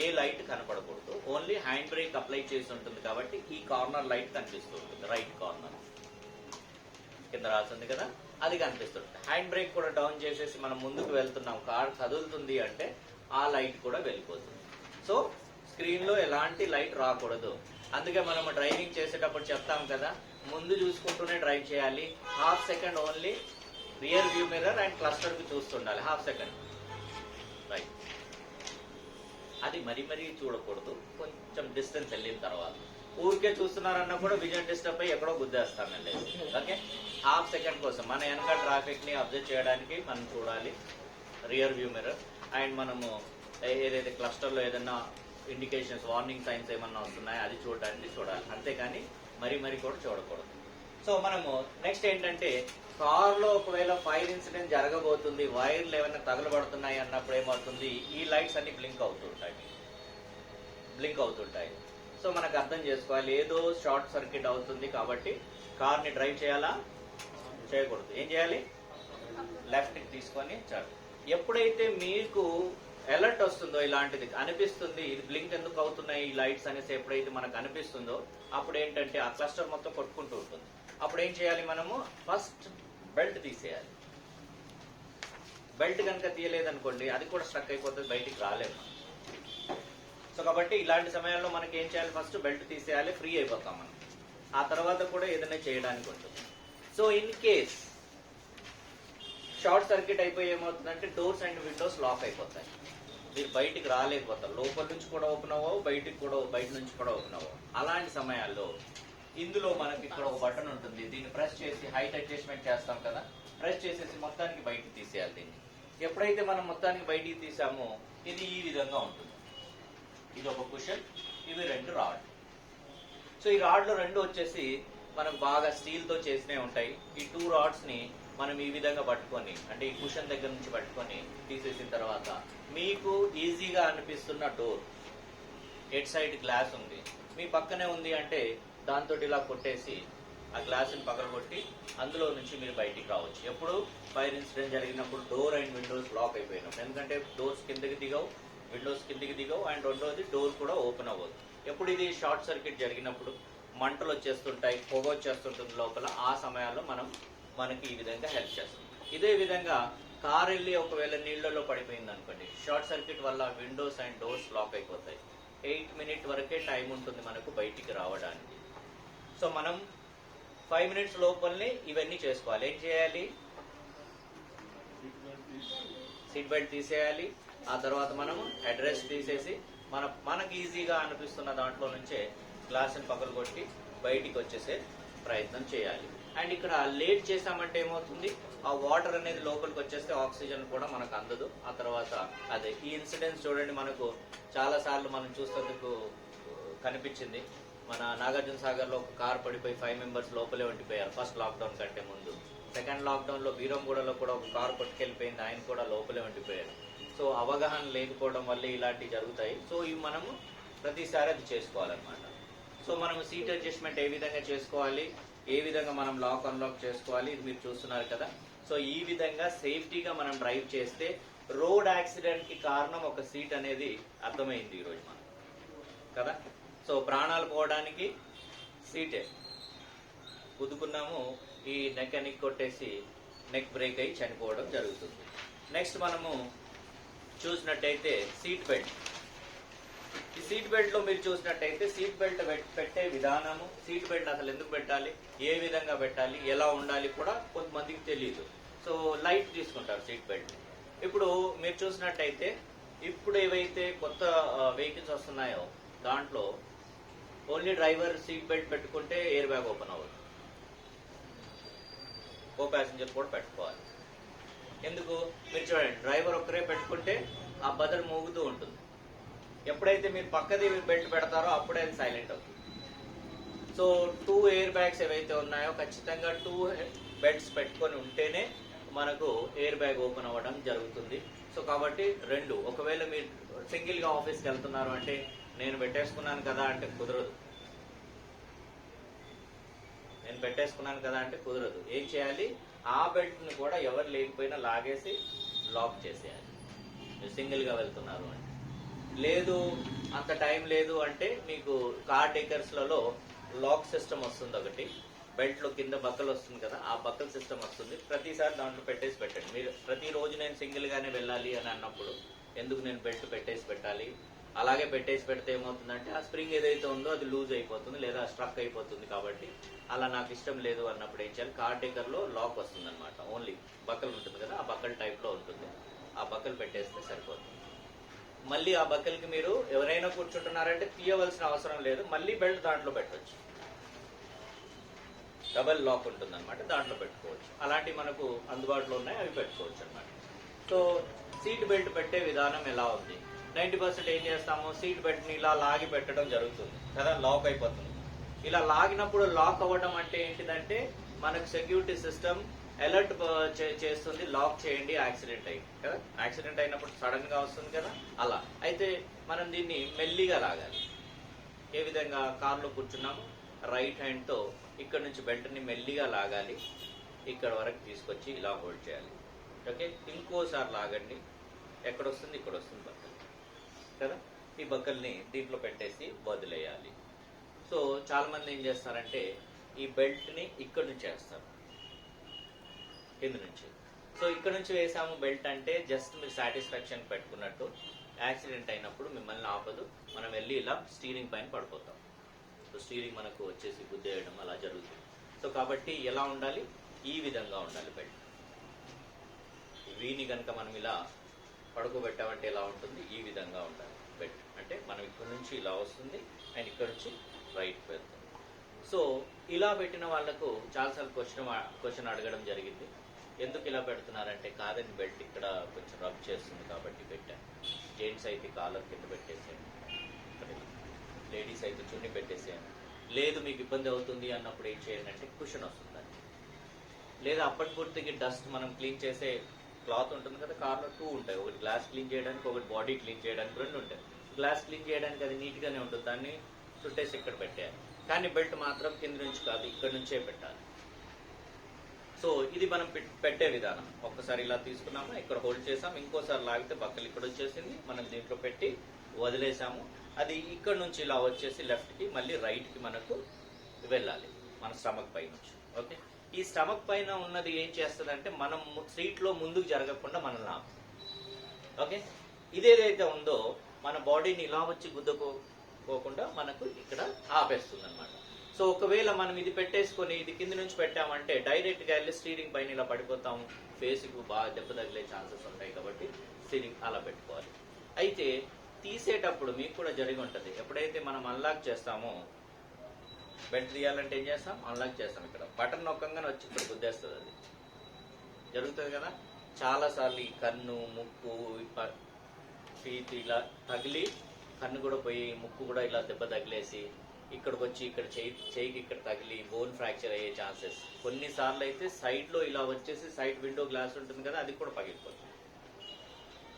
ఏ light కనపడకూడదు. Only hand brake apply చేసి ఉంటుంది కాబట్టి ఈ కార్నర్ లైట్ కనిపిస్తూ ఉంటుంది, రైట్ కార్నర్ కింద రాసింది కదా, అది కనిపిస్తుంది. హ్యాండ్ బ్రేక్ కూడా డౌన్ చేసేసి మనం ముందుకు వెళ్తున్నాం, కార్ కదులుతుంది అంటే ఆ లైట్ కూడా వెళ్ళిపోతుంది. సో స్క్రీన్ లో ఎలాంటి లైట్ రాకూడదు. అందుకే మనం డ్రైవింగ్ చేసేటప్పుడు చెప్తాం కదా, ముందు చూసుకుంటూనే డ్రైవ్ చేయాలి. Half second only rear view mirror and cluster కి చూస్తుండాలి, హాఫ్ సెకండ్. రైట్, అది మరీ మరీ చూడకూడదు, కొంచెం డిస్టెన్స్ వెళ్ళిన తర్వాత. ఊరికే చూస్తున్నారన్నా కూడా విజన్ డిస్టర్బ్ అయ్యి ఎక్కడో గుద్దేస్తాం లేదు. ఓకే, హాఫ్ సెకండ్ కోసం మన వెనక ట్రాఫిక్ ని అబ్జర్వ్ చేయడానికి మనం చూడాలి రియర్ వ్యూ మిర్రర్. అండ్ మనము ఏదైతే క్లస్టర్ లో ఏదైనా ఇండికేషన్స్, వార్నింగ్ సైన్స్ ఏమన్నా వస్తున్నాయో అది చూడడానికి చూడాలి, అంతేకాని మరీ మరీ కూడా చూడకూడదు. సో మనము నెక్స్ట్ ఏంటంటే, కార్ లో ఒకవేళ ఫైర్ ఇన్సిడెంట్ జరగబోతుంది, వైర్లు ఏమైనా తగలబడుతున్నాయి అన్నప్పుడు ఏమవుతుంది, ఈ లైట్స్ అన్ని బ్లింక్ అవుతుంటాయి. సో మనకు అర్థం చేసుకోవాలి, ఏదో షార్ట్ సర్క్యూట్ అవుతుంది కాబట్టి కార్ ని డ్రైవ్ చేయాలా, చేయకూడదు. ఏం చేయాలి, లెఫ్ట్ తీసుకొని చాలు. ఎప్పుడైతే మీకు అలర్ట్ వస్తుందో, ఇలాంటిది అనిపిస్తుంది, ఇది బ్లింక్ ఎందుకు అవుతున్నాయి ఈ లైట్స్ అనేసి ఎప్పుడైతే మనకు అనిపిస్తుందో, అప్పుడు ఏంటంటే ఆ క్లస్టర్ మొత్తం కొట్టుకుంటూ ఉంటుంది. అప్పుడు ఏం చేయాలి, మనము ఫస్ట్ బెల్ట్ తీసేయాలి. బెల్ట్ కనుక తీయలేదనుకోండి, అది కూడా స్ట్రక్ అయిపోతుంది, బయటికి రాలేము. సో కాబట్టి ఇలాంటి సమయాల్లో మనకి ఏం చేయాలి, ఫస్ట్ బెల్ట్ తీసేయాలి, ఫ్రీ అయిపోతాం మనం. ఆ తర్వాత కూడా ఏదైనా చేయడానికి ఉంటుంది. So in case short circuit అయిపోయి ఏమవుతుందంటే, డోర్స్ అండ్ విండోస్ లాక్ అయిపోతాయి, మీరు బయటికి రాలేకపోతారు. లోపల నుంచి కూడా ఓపెన్ అవ్వవు, బయట నుంచి కూడా ఓపెన్ అవ్వవు. అలాంటి సమయాల్లో ఇందులో మనకి ఇక్కడ ఒక బటన్ ఉంటుంది, దీన్ని ప్రెస్ చేసి హైట్ అడ్జస్ట్మెంట్ చేస్తాం కదా, ప్రెస్ చేసేసి మొత్తానికి బయటికి తీసేయాలి. దీన్ని ఎప్పుడైతే మనం మొత్తానికి బయటికి తీసామో, ఇది ఈ విధంగా ఉంటుంది. ఇది ఒక కుషన్, ఇవి 2 రాడ్. సో ఈ రాడ్లు 2 వచ్చేసి మనకు బాగా స్టీల్ తో చేసినవి ఉంటాయి. ఈ 2 రాడ్స్ ని మనం ఈ విధంగా పట్టుకొని, అంటే ఈ కుషన్ దగ్గర నుంచి పట్టుకొని తీసేసిన తర్వాత, మీకు ఈజీగా అనిపిస్తున్న డోర్ ఎట్ సైడ్ గ్లాస్ ఉంది, మీ పక్కనే ఉంది అంటే దాంతో ఇలా కొట్టేసి ఆ గ్లాస్ ని పగలగొట్టి అందులో నుంచి మీరు బయటికి రావచ్చు. ఎప్పుడు ఫైర్ ఇన్సిడెంట్ జరిగినప్పుడు డోర్ అండ్ విండోస్ లాక్ అయిపోయినప్పుడు, ఎందుకంటే డోర్స్ కిందకి దిగవు, విండోస్ కిందకి దిగవు, అండ్ రెండోది డోర్ కూడా ఓపెన్ అవ్వదు. ఎప్పుడు ఇది షార్ట్ సర్క్యూట్ జరిగినప్పుడు మంటలు వచ్చేస్తుంటాయి, పొగ వచ్చేస్తుంటుంది లోపల, ఆ సమయాల్లో మనకి ఈ విధంగా హెల్ప్ చేస్తుంది. ఇదే విధంగా కార్ వెళ్ళి ఒకవేళ నీళ్లలో పడిపోయింది అనుకోండి, షార్ట్ సర్క్యూట్ వల్ల విండోస్ అండ్ డోర్స్ లాక్ అయిపోతాయి. 8 మినిట్ వరకే టైం ఉంటుంది మనకు బయటికి రావడానికి. సో మనం 5 మినిట్స్ లోపలనే ఇవన్నీ చేసుకోవాలి. ఏం చేయాలి, సీట్ బెల్ట్ తీసేయాలి. ఆ తర్వాత మనము అడ్రస్ తీసేసి మనకి ఈజీగా అనిపిస్తున్న దాంట్లో నుంచే గ్లాసుని పగలగొట్టి బయటికి వచ్చేసే ప్రయత్నం చేయాలి. అండ్ ఇక్కడ లేట్ చేసామంటే ఏమవుతుంది, ఆ వాటర్ అనేది లోపలికి వచ్చేస్తే ఆక్సిజన్ కూడా మనకు అందదు. ఆ తర్వాత అదే ఈ ఇన్సిడెంట్స్ చూడండి, మనకు చాలా సార్లు మనం చూసేందుకు కనిపించింది. మన నాగార్జున సాగర్ లో ఒక కార్ పడిపోయి 5 మెంబర్స్ లోపలే ఉండిపోయారు, ఫస్ట్ లాక్డౌన్ కంటే ముందు. సెకండ్ లాక్డౌన్ లో బీరంగూడలో కూడా ఒక కార్ కొట్టుకెళ్ళిపోయింది, ఆయన కూడా లోపలే ఉండిపోయారు. సో అవగాహన లేకపోవడం వల్ల ఇలాంటివి జరుగుతాయి. సో ఇవి మనము ప్రతిసారి అది చేసుకోవాలన్నమాట. సో మనము సీట్ అడ్జస్ట్మెంట్ ఏ విధంగా చేసుకోవాలి, ఏ విధంగా మనం లాక్ అన్లాక్ చేసుకోవాలి, ఇది మీరు చూస్తున్నారు కదా. సో ఈ విధంగా సేఫ్టీగా మనం డ్రైవ్ చేస్తే రోడ్ యాక్సిడెంట్ కి కారణం ఒక సీట్ అనేది అర్థమైంది ఈరోజు మనం కదా. సో ప్రాణాలు పోవడానికి సీటే, గుద్దుకున్నాము, ఈ నెక్ కొట్టేసి నెక్ బ్రేక్ అయ్యి చనిపోవడం జరుగుతుంది. నెక్స్ట్ మనము చూసినట్టయితే సీట్ బెల్ట్. ఈ సీట్ బెల్ట్ లో మీరు చూసినట్టయితే సీట్ బెల్ట్ పెట్టే విధానము, సీట్ బెల్ట్ అసలు ఎందుకు పెట్టాలి, ఏ విధంగా పెట్టాలి, ఎలా ఉండాలి కూడా కొంతమందికి తెలియదు. సో లైట్ తీసుకుంటారు సీట్ బెల్ట్. ఇప్పుడు మీరు చూసినట్టయితే ఇప్పుడు ఏవైతే కొత్త వెహికల్స్ వస్తున్నాయో దాంట్లో ఓన్లీ డ్రైవర్ సీట్ బెల్ట్ పెట్టుకుంటే ఎయిర్ బ్యాగ్ ఓపెన్ అవ్వదు, కో ప్యాసింజర్ కూడా పెట్టుకోవాలి. ఎందుకు మీరు చూడండి, డ్రైవర్ ఒక్కరే పెట్టుకుంటే ఆ బదలు మోగుతూ ఉంటుంది. ఎప్పుడైతే మీరు పక్కది బెల్ట్ పెడతారో అప్పుడే అది సైలెంట్ అవుతుంది. సో 2 ఎయిర్ బ్యాగ్స్ ఏవైతే ఉన్నాయో ఖచ్చితంగా 2 బెల్ట్స్ పెట్టుకొని ఉంటేనే మనకు ఎయిర్ బ్యాగ్ ఓపెన్ అవ్వడం జరుగుతుంది. సో కాబట్టి 2, ఒకవేళ మీరు సింగిల్ గా ఆఫీస్కి వెళ్తున్నారు అంటే నేను పెట్టేసుకున్నాను కదా అంటే కుదరదు. ఏం చేయాలి, ఆ బెల్ట్ ని కూడా ఎవరు లేకపోయినా లాగేసి లాక్ చేసేయాలి మీరు సింగిల్ గా వెళ్తున్నారు అంటే. లేదు అంత టైం లేదు అంటే మీకు కార్ డేకర్స్లలో లాక్ సిస్టమ్ వస్తుంది ఒకటి, బెల్ట్లో కింద బక్కలు వస్తుంది కదా, ఆ బక్కల సిస్టమ్ వస్తుంది. ప్రతిసారి దాంట్లో పెట్టేసి పెట్టండి. మీరు ప్రతిరోజు నేను సింగిల్గానే వెళ్ళాలి అని అన్నప్పుడు ఎందుకు నేను బెల్ట్ పెట్టేసి పెట్టాలి, అలాగే పెట్టేసి పెడితే ఏమవుతుందంటే ఆ స్ప్రింగ్ ఏదైతే ఉందో అది లూజ్ అయిపోతుంది లేదా స్ట్రక్ అయిపోతుంది. కాబట్టి అలా నాకు ఇష్టం లేదు అన్నప్పుడు ఏం చేయాలి, కార్ డేకర్లో లాక్ వస్తుంది అనమాట. ఓన్లీ బక్కలు ఉంటుంది కదా, ఆ బక్కల టైప్లో ఉంటుంది, ఆ బక్కలు పెట్టేస్తే సరిపోతుంది. మళ్ళీ ఆ బక్కలకి మీరు ఎవరైనా కూర్చుంటున్నారంటే తీయవలసిన అవసరం లేదు, మళ్ళీ బెల్ట్ దాంట్లో పెట్టవచ్చు. డబల్ లాక్ ఉంటుంది అనమాట, దాంట్లో పెట్టుకోవచ్చు. అలాంటివి మనకు అందుబాటులో ఉన్నాయి, అవి పెట్టుకోవచ్చు అనమాట. సో సీట్ బెల్ట్ పెట్టే విధానం ఎలా ఉంది? 90% ఏం చేస్తాము, సీట్ బెల్ట్ని ఇలా లాగి పెట్టడం జరుగుతుంది కదా, లాక్ అయిపోతుంది. ఇలా లాగినప్పుడు లాక్ అవ్వడం అంటే ఏంటిదంటే మనకు సెక్యూరిటీ సిస్టమ్ అలర్ట్ చేస్తుంది, లాక్ చేయండి యాక్సిడెంట్ అయ్యి కదా. యాక్సిడెంట్ అయినప్పుడు సడన్ గా వస్తుంది కదా, అలా అయితే మనం దీన్ని మెల్లిగా లాగాలి. ఏ విధంగా, కార్లో కూర్చున్నాము, రైట్ హ్యాండ్తో ఇక్కడ నుంచి బెల్ట్ని మెల్లిగా లాగాలి, ఇక్కడ వరకు తీసుకొచ్చి ఇలా హోల్డ్ చేయాలి. ఓకే, ఇంకోసారి లాగండి, ఎక్కడ వస్తుంది, ఇక్కడ వస్తుంది బక్కల్ కదా. ఈ బక్కల్ని దీంట్లో పెట్టేసి వదిలేయాలి. సో చాలా మంది ఏం చేస్తారంటే ఈ బెల్ట్ని ఇక్కడ నుంచి వేస్తారు, కింద నుంచి. సో ఇక్కడ నుంచి వేసాము బెల్ట్ అంటే జస్ట్ మీరు సాటిస్ఫాక్షన్ పెట్టుకున్నట్టు. యాక్సిడెంట్ అయినప్పుడు మిమ్మల్ని ఆపదు, మనం వెళ్ళి ఇలా స్టీరింగ్ పైన పడిపోతాం. సో స్టీరింగ్ మనకు వచ్చేసి గుద్దేయడం అలా జరుగుతుంది. సో కాబట్టి ఎలా ఉండాలి, ఈ విధంగా ఉండాలి బెల్ట్. వీని కనుక మనం ఇలా పడుకోబెట్టామంటే ఎలా ఉంటుంది, ఈ విధంగా ఉండాలి బెల్ట్. అంటే మనం ఇక్కడ నుంచి ఇలా వస్తుంది అండ్ ఇక్కడ నుంచి రైట్ వెళ్తుంది. సో ఇలా పెట్టిన వాళ్లకు చాలాసార్లు క్వశ్చన్ అడగడం జరిగింది, ఎందుకు ఇలా పెడుతున్నారంటే కాదని బెల్ట్ ఇక్కడ కొంచెం రబ్ చేస్తుంది కాబట్టి పెట్టాను. జెంట్స్ అయితే కాలర్ కింద పెట్టేసాను, లేడీస్ అయితే చున్ని పెట్టేసాను. లేదు మీకు ఇబ్బంది అవుతుంది అన్నప్పుడు ఏం చేయండి అంటే కుషన్ వస్తుంది. లేదా అప్పటి పూర్తికి డస్ట్ మనం క్లీన్ చేసే క్లాత్ ఉంటుంది కదా, కార్లో 2 ఉంటాయి, ఒకటి గ్లాస్ క్లీన్ చేయడానికి, ఒకటి బాడీ క్లీన్ చేయడానికి, 2 ఉంటాయి. గ్లాస్ క్లీన్ చేయడానికి అది నీట్గానే ఉంటుంది, దాన్ని చుట్టేసి ఇక్కడ పెట్టేయాలి. కానీ బెల్ట్ మాత్రం కింద నుంచి కాదు, ఇక్కడ నుంచే పెట్టాలి. సో ఇది మనం పెట్టే విధానం. ఒక్కసారి ఇలా తీసుకున్నాము, ఇక్కడ హోల్డ్ చేసాం, ఇంకోసారి లాగితే బక్కలు ఇక్కడ వచ్చేసింది, మనం దీంట్లో పెట్టి వదిలేసాము. అది ఇక్కడ నుంచి ఇలా వచ్చేసి లెఫ్ట్కి మళ్ళీ రైట్కి మనకు వెళ్ళాలి, మన స్టమక్ పై నుంచి. ఓకే, ఈ స్టమక్ పైన ఉన్నది ఏం చేస్తుందంటే మనం సీట్లో ముందుకు జరగకుండా మనల్ని ఆపు. ఓకే, ఇదేదైతే ఉందో మన బాడీని ఇలా వచ్చి గుద్దుకోకుండా మనకు ఇక్కడ ఆపేస్తుంది అనమాట. సో ఒకవేళ మనం ఇది పెట్టేసుకొని ఇది కింద నుంచి పెట్టామంటే డైరెక్ట్ గా వెళ్ళి స్టీరింగ్ పైన ఇలా పడిపోతాము, ఫేస్ కు బాగా దెబ్బ తగిలే ఛాన్సెస్ ఉంటాయి. కాబట్టి స్టీరింగ్ అలా పెట్టుకోవాలి. అయితే తీసేటప్పుడు మీకు కూడా జరిగి ఉంటుంది, ఎప్పుడైతే మనం అన్లాక్ చేస్తామో, బెల్ట్ తీయాలంటే ఏం చేస్తాం, అన్లాక్ చేస్తాం, ఇక్కడ బటన్ నొక్కంగానే వచ్చి ఇక్కడ గుద్దేస్తుంది, అది జరుగుతుంది కదా. చాలాసార్లు ఈ కన్ను, ముక్కు, ఫీట్ ఇలా తగిలి కన్ను కూడా పోయి ముక్కు కూడా ఇలా దెబ్బ తగిలేసి ఇక్కడికి వచ్చి ఇక్కడ చేయికి ఇక్కడ తగిలి బోన్ ఫ్రాక్చర్ అయ్యే ఛాన్సెస్. కొన్నిసార్లు అయితే సైడ్లో ఇలా వచ్చేసి సైడ్ విండో గ్లాస్ ఉంటుంది కదా, అది కూడా పగిలిపోతుంది.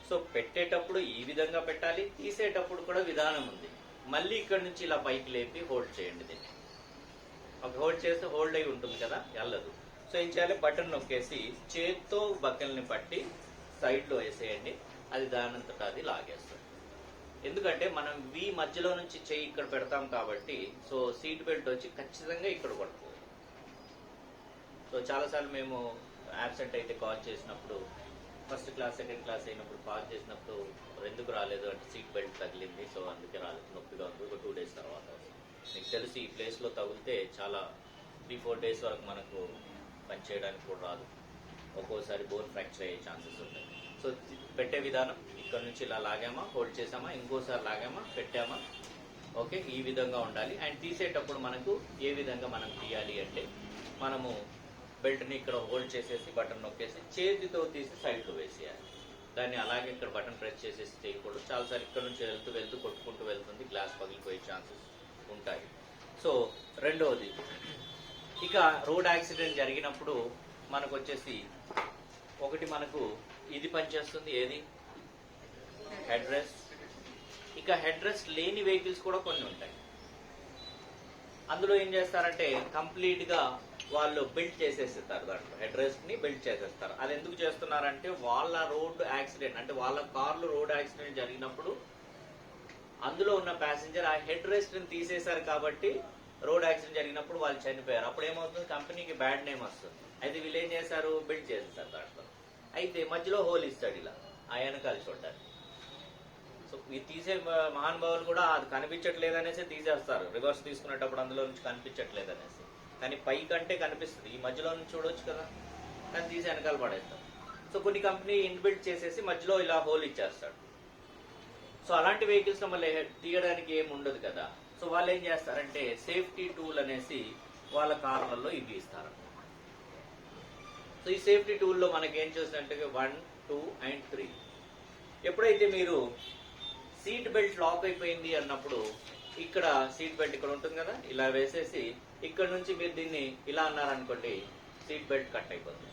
సో పెట్టేటప్పుడు ఈ విధంగా పెట్టాలి, తీసేటప్పుడు కూడా విధానం ఉంది. మళ్ళీ ఇక్కడ నుంచి ఇలా పైకి లేపి హోల్డ్ చేయండి దీన్ని. ఒక హోల్డ్ చేస్తే హోల్డ్ అయి ఉంటుంది కదా, వెళ్ళదు. సో ఏం చేయాలి, బటన్ నొక్కేసి చేత్తో బక్కల్ని పట్టి సైడ్లో వేసేయండి, అది దానంతటా అది లాగేస్తుంది. ఎందుకంటే మనం వి మధ్యలో నుంచి చెయ్యి ఇక్కడ పెడతాం కాబట్టి, సో సీట్ బెల్ట్ వచ్చి ఖచ్చితంగా ఇక్కడ పడుతుంది. సో చాలాసార్లు మేము యాబ్సెంట్ అయితే కాల్ చేసినప్పుడు, ఫస్ట్ క్లాస్ సెకండ్ క్లాస్ అయినప్పుడు కాల్ చేసినప్పుడు ఎందుకు రాలేదు అంటే సీట్ బెల్ట్ తగిలింది, సో అందుకే రాలేదు, నొప్పిగా ఉంది, ఒక 2 days తర్వాత. మీకు తెలిసి ఈ ప్లేస్లో తగిలితే చాలా 3-4 days వరకు మనకు పనిచేయడానికి కూడా రాదు, ఒక్కోసారి బోన్ ఫ్రాక్చర్ అయ్యే ఛాన్సెస్ ఉంటాయి. సో పెట్టే విధానం, ఇక్కడ నుంచి ఇలా లాగామా, హోల్డ్ చేసామా, ఇంకోసారి లాగామా, పెట్టామా. ఓకే, ఈ విధంగా ఉండాలి. అండ్ తీసేటప్పుడు మనకు ఏ విధంగా మనం తీయాలి అంటే, మనము బెల్ట్ని ఇక్కడ హోల్డ్ చేసేసి బటన్ నొక్కేసి చేతితో తీసి సైడ్లో వేసేయాలి. దాన్ని అలాగే ఇక్కడ బటన్ ప్రెస్ చేసేసి చేయకూడదు. చాలాసార్లు ఇక్కడ నుంచి వెళ్తూ కొట్టుకుంటూ వెళ్తుంది, గ్లాస్ పగిలిపోయే ఛాన్సెస్ ఉంటాయి. సో రెండవది, ఇక రోడ్ యాక్సిడెంట్ జరిగినప్పుడు మనకు వచ్చేసి ఒకటి మనకు ఇది పనిచేస్తుంది, ఏది, హెడ్ రెస్ట్. ఇక హెడ్ రెస్ట్ లేని వెహికల్స్ కూడా కొన్ని ఉంటాయి. అందులో ఏం చేస్తారంటే కంప్లీట్ గా వాళ్ళు బిల్డ్ చేసేస్తారు, దాంట్లో హెడ్ రెస్ట్ ని బిల్డ్ చేసేస్తారు. అది ఎందుకు చేస్తున్నారంటే వాళ్ళ రోడ్ యాక్సిడెంట్ అంటే వాళ్ళ కార్లు రోడ్ యాక్సిడెంట్ జరిగినప్పుడు అందులో ఉన్న ప్యాసింజర్ ఆ హెడ్ రెస్ట్ ని తీసేశారు కాబట్టి రోడ్ యాక్సిడెంట్ జరిగినప్పుడు వాళ్ళు చనిపోయారు. అప్పుడు ఏమవుతుంది, కంపెనీకి బ్యాడ్ నేమ్ వస్తుంది. అయితే వీళ్ళు ఏం చేశారు, బిల్డ్ చేసేసారు దాంట్లో. అయితే మధ్యలో హోల్ ఇస్తాడు ఇలా ఆ వెనకాల చూడడానికి. సో ఇది తీసే మహానుభావులు కూడా అది కనిపించట్లేదు అనేసి తీసేస్తారు, రివర్స్ తీసుకునేటప్పుడు అందులో నుంచి కనిపించట్లేదు అనేసి. కానీ పై కంటే కనిపిస్తుంది, ఈ మధ్యలో నుంచి చూడొచ్చు కదా, కానీ తీసి వెనకాల పడేస్తారు. సో కొన్ని కంపెనీ ఇన్బిల్ట్ చేసేసి మధ్యలో ఇలా హోల్ ఇచ్చేస్తాడు. సో అలాంటి వెహికల్స్ లో మళ్ళీ తీయడానికి ఏమి ఉండదు కదా. సో వాళ్ళు ఏం చేస్తారంటే సేఫ్టీ టూల్ అనేసి వాళ్ళ కార్లలో ఇవి ఇస్తారు. సో ఈ సేఫ్టీ టూల్లో మనకి ఏం చూసినట్టే 1, 2 and 3. ఎప్పుడైతే మీరు సీట్ బెల్ట్ లాక్ అయిపోయింది అన్నప్పుడు ఇక్కడ సీట్ బెల్ట్ ఇక్కడ ఉంటుంది కదా, ఇలా వేసేసి ఇక్కడ నుంచి మీరు దీన్ని ఇలా అన్నారనుకోండి, సీట్ బెల్ట్ కట్ అయిపోతుంది.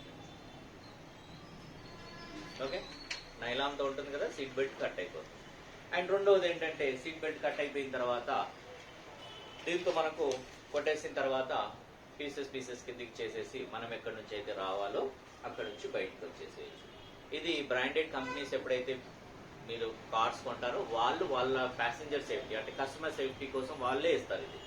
ఓకే, నైలాన్తో ఉంటుంది కదా, సీట్ బెల్ట్ కట్ అయిపోతుంది. అండ్ రెండవది ఏంటంటే సీట్ బెల్ట్ కట్ అయిపోయిన తర్వాత దీంతో మనకు కొట్టేసిన తర్వాత పీసెస్ కిందికి చేసేసి మనం ఎక్కడి నుంచి అయితే రావాలో అక్కడ నుంచి బయటకు వచ్చేసేయచ్చు. ఇది బ్రాండెడ్ కంపెనీస్ ఎప్పుడైతే మీరు కార్స్ కొంటారో వాళ్ళు వాళ్ళ ప్యాసింజర్ సేఫ్టీ అంటే కస్టమర్ సేఫ్టీ కోసం వాళ్ళే ఇస్తారు. ఇది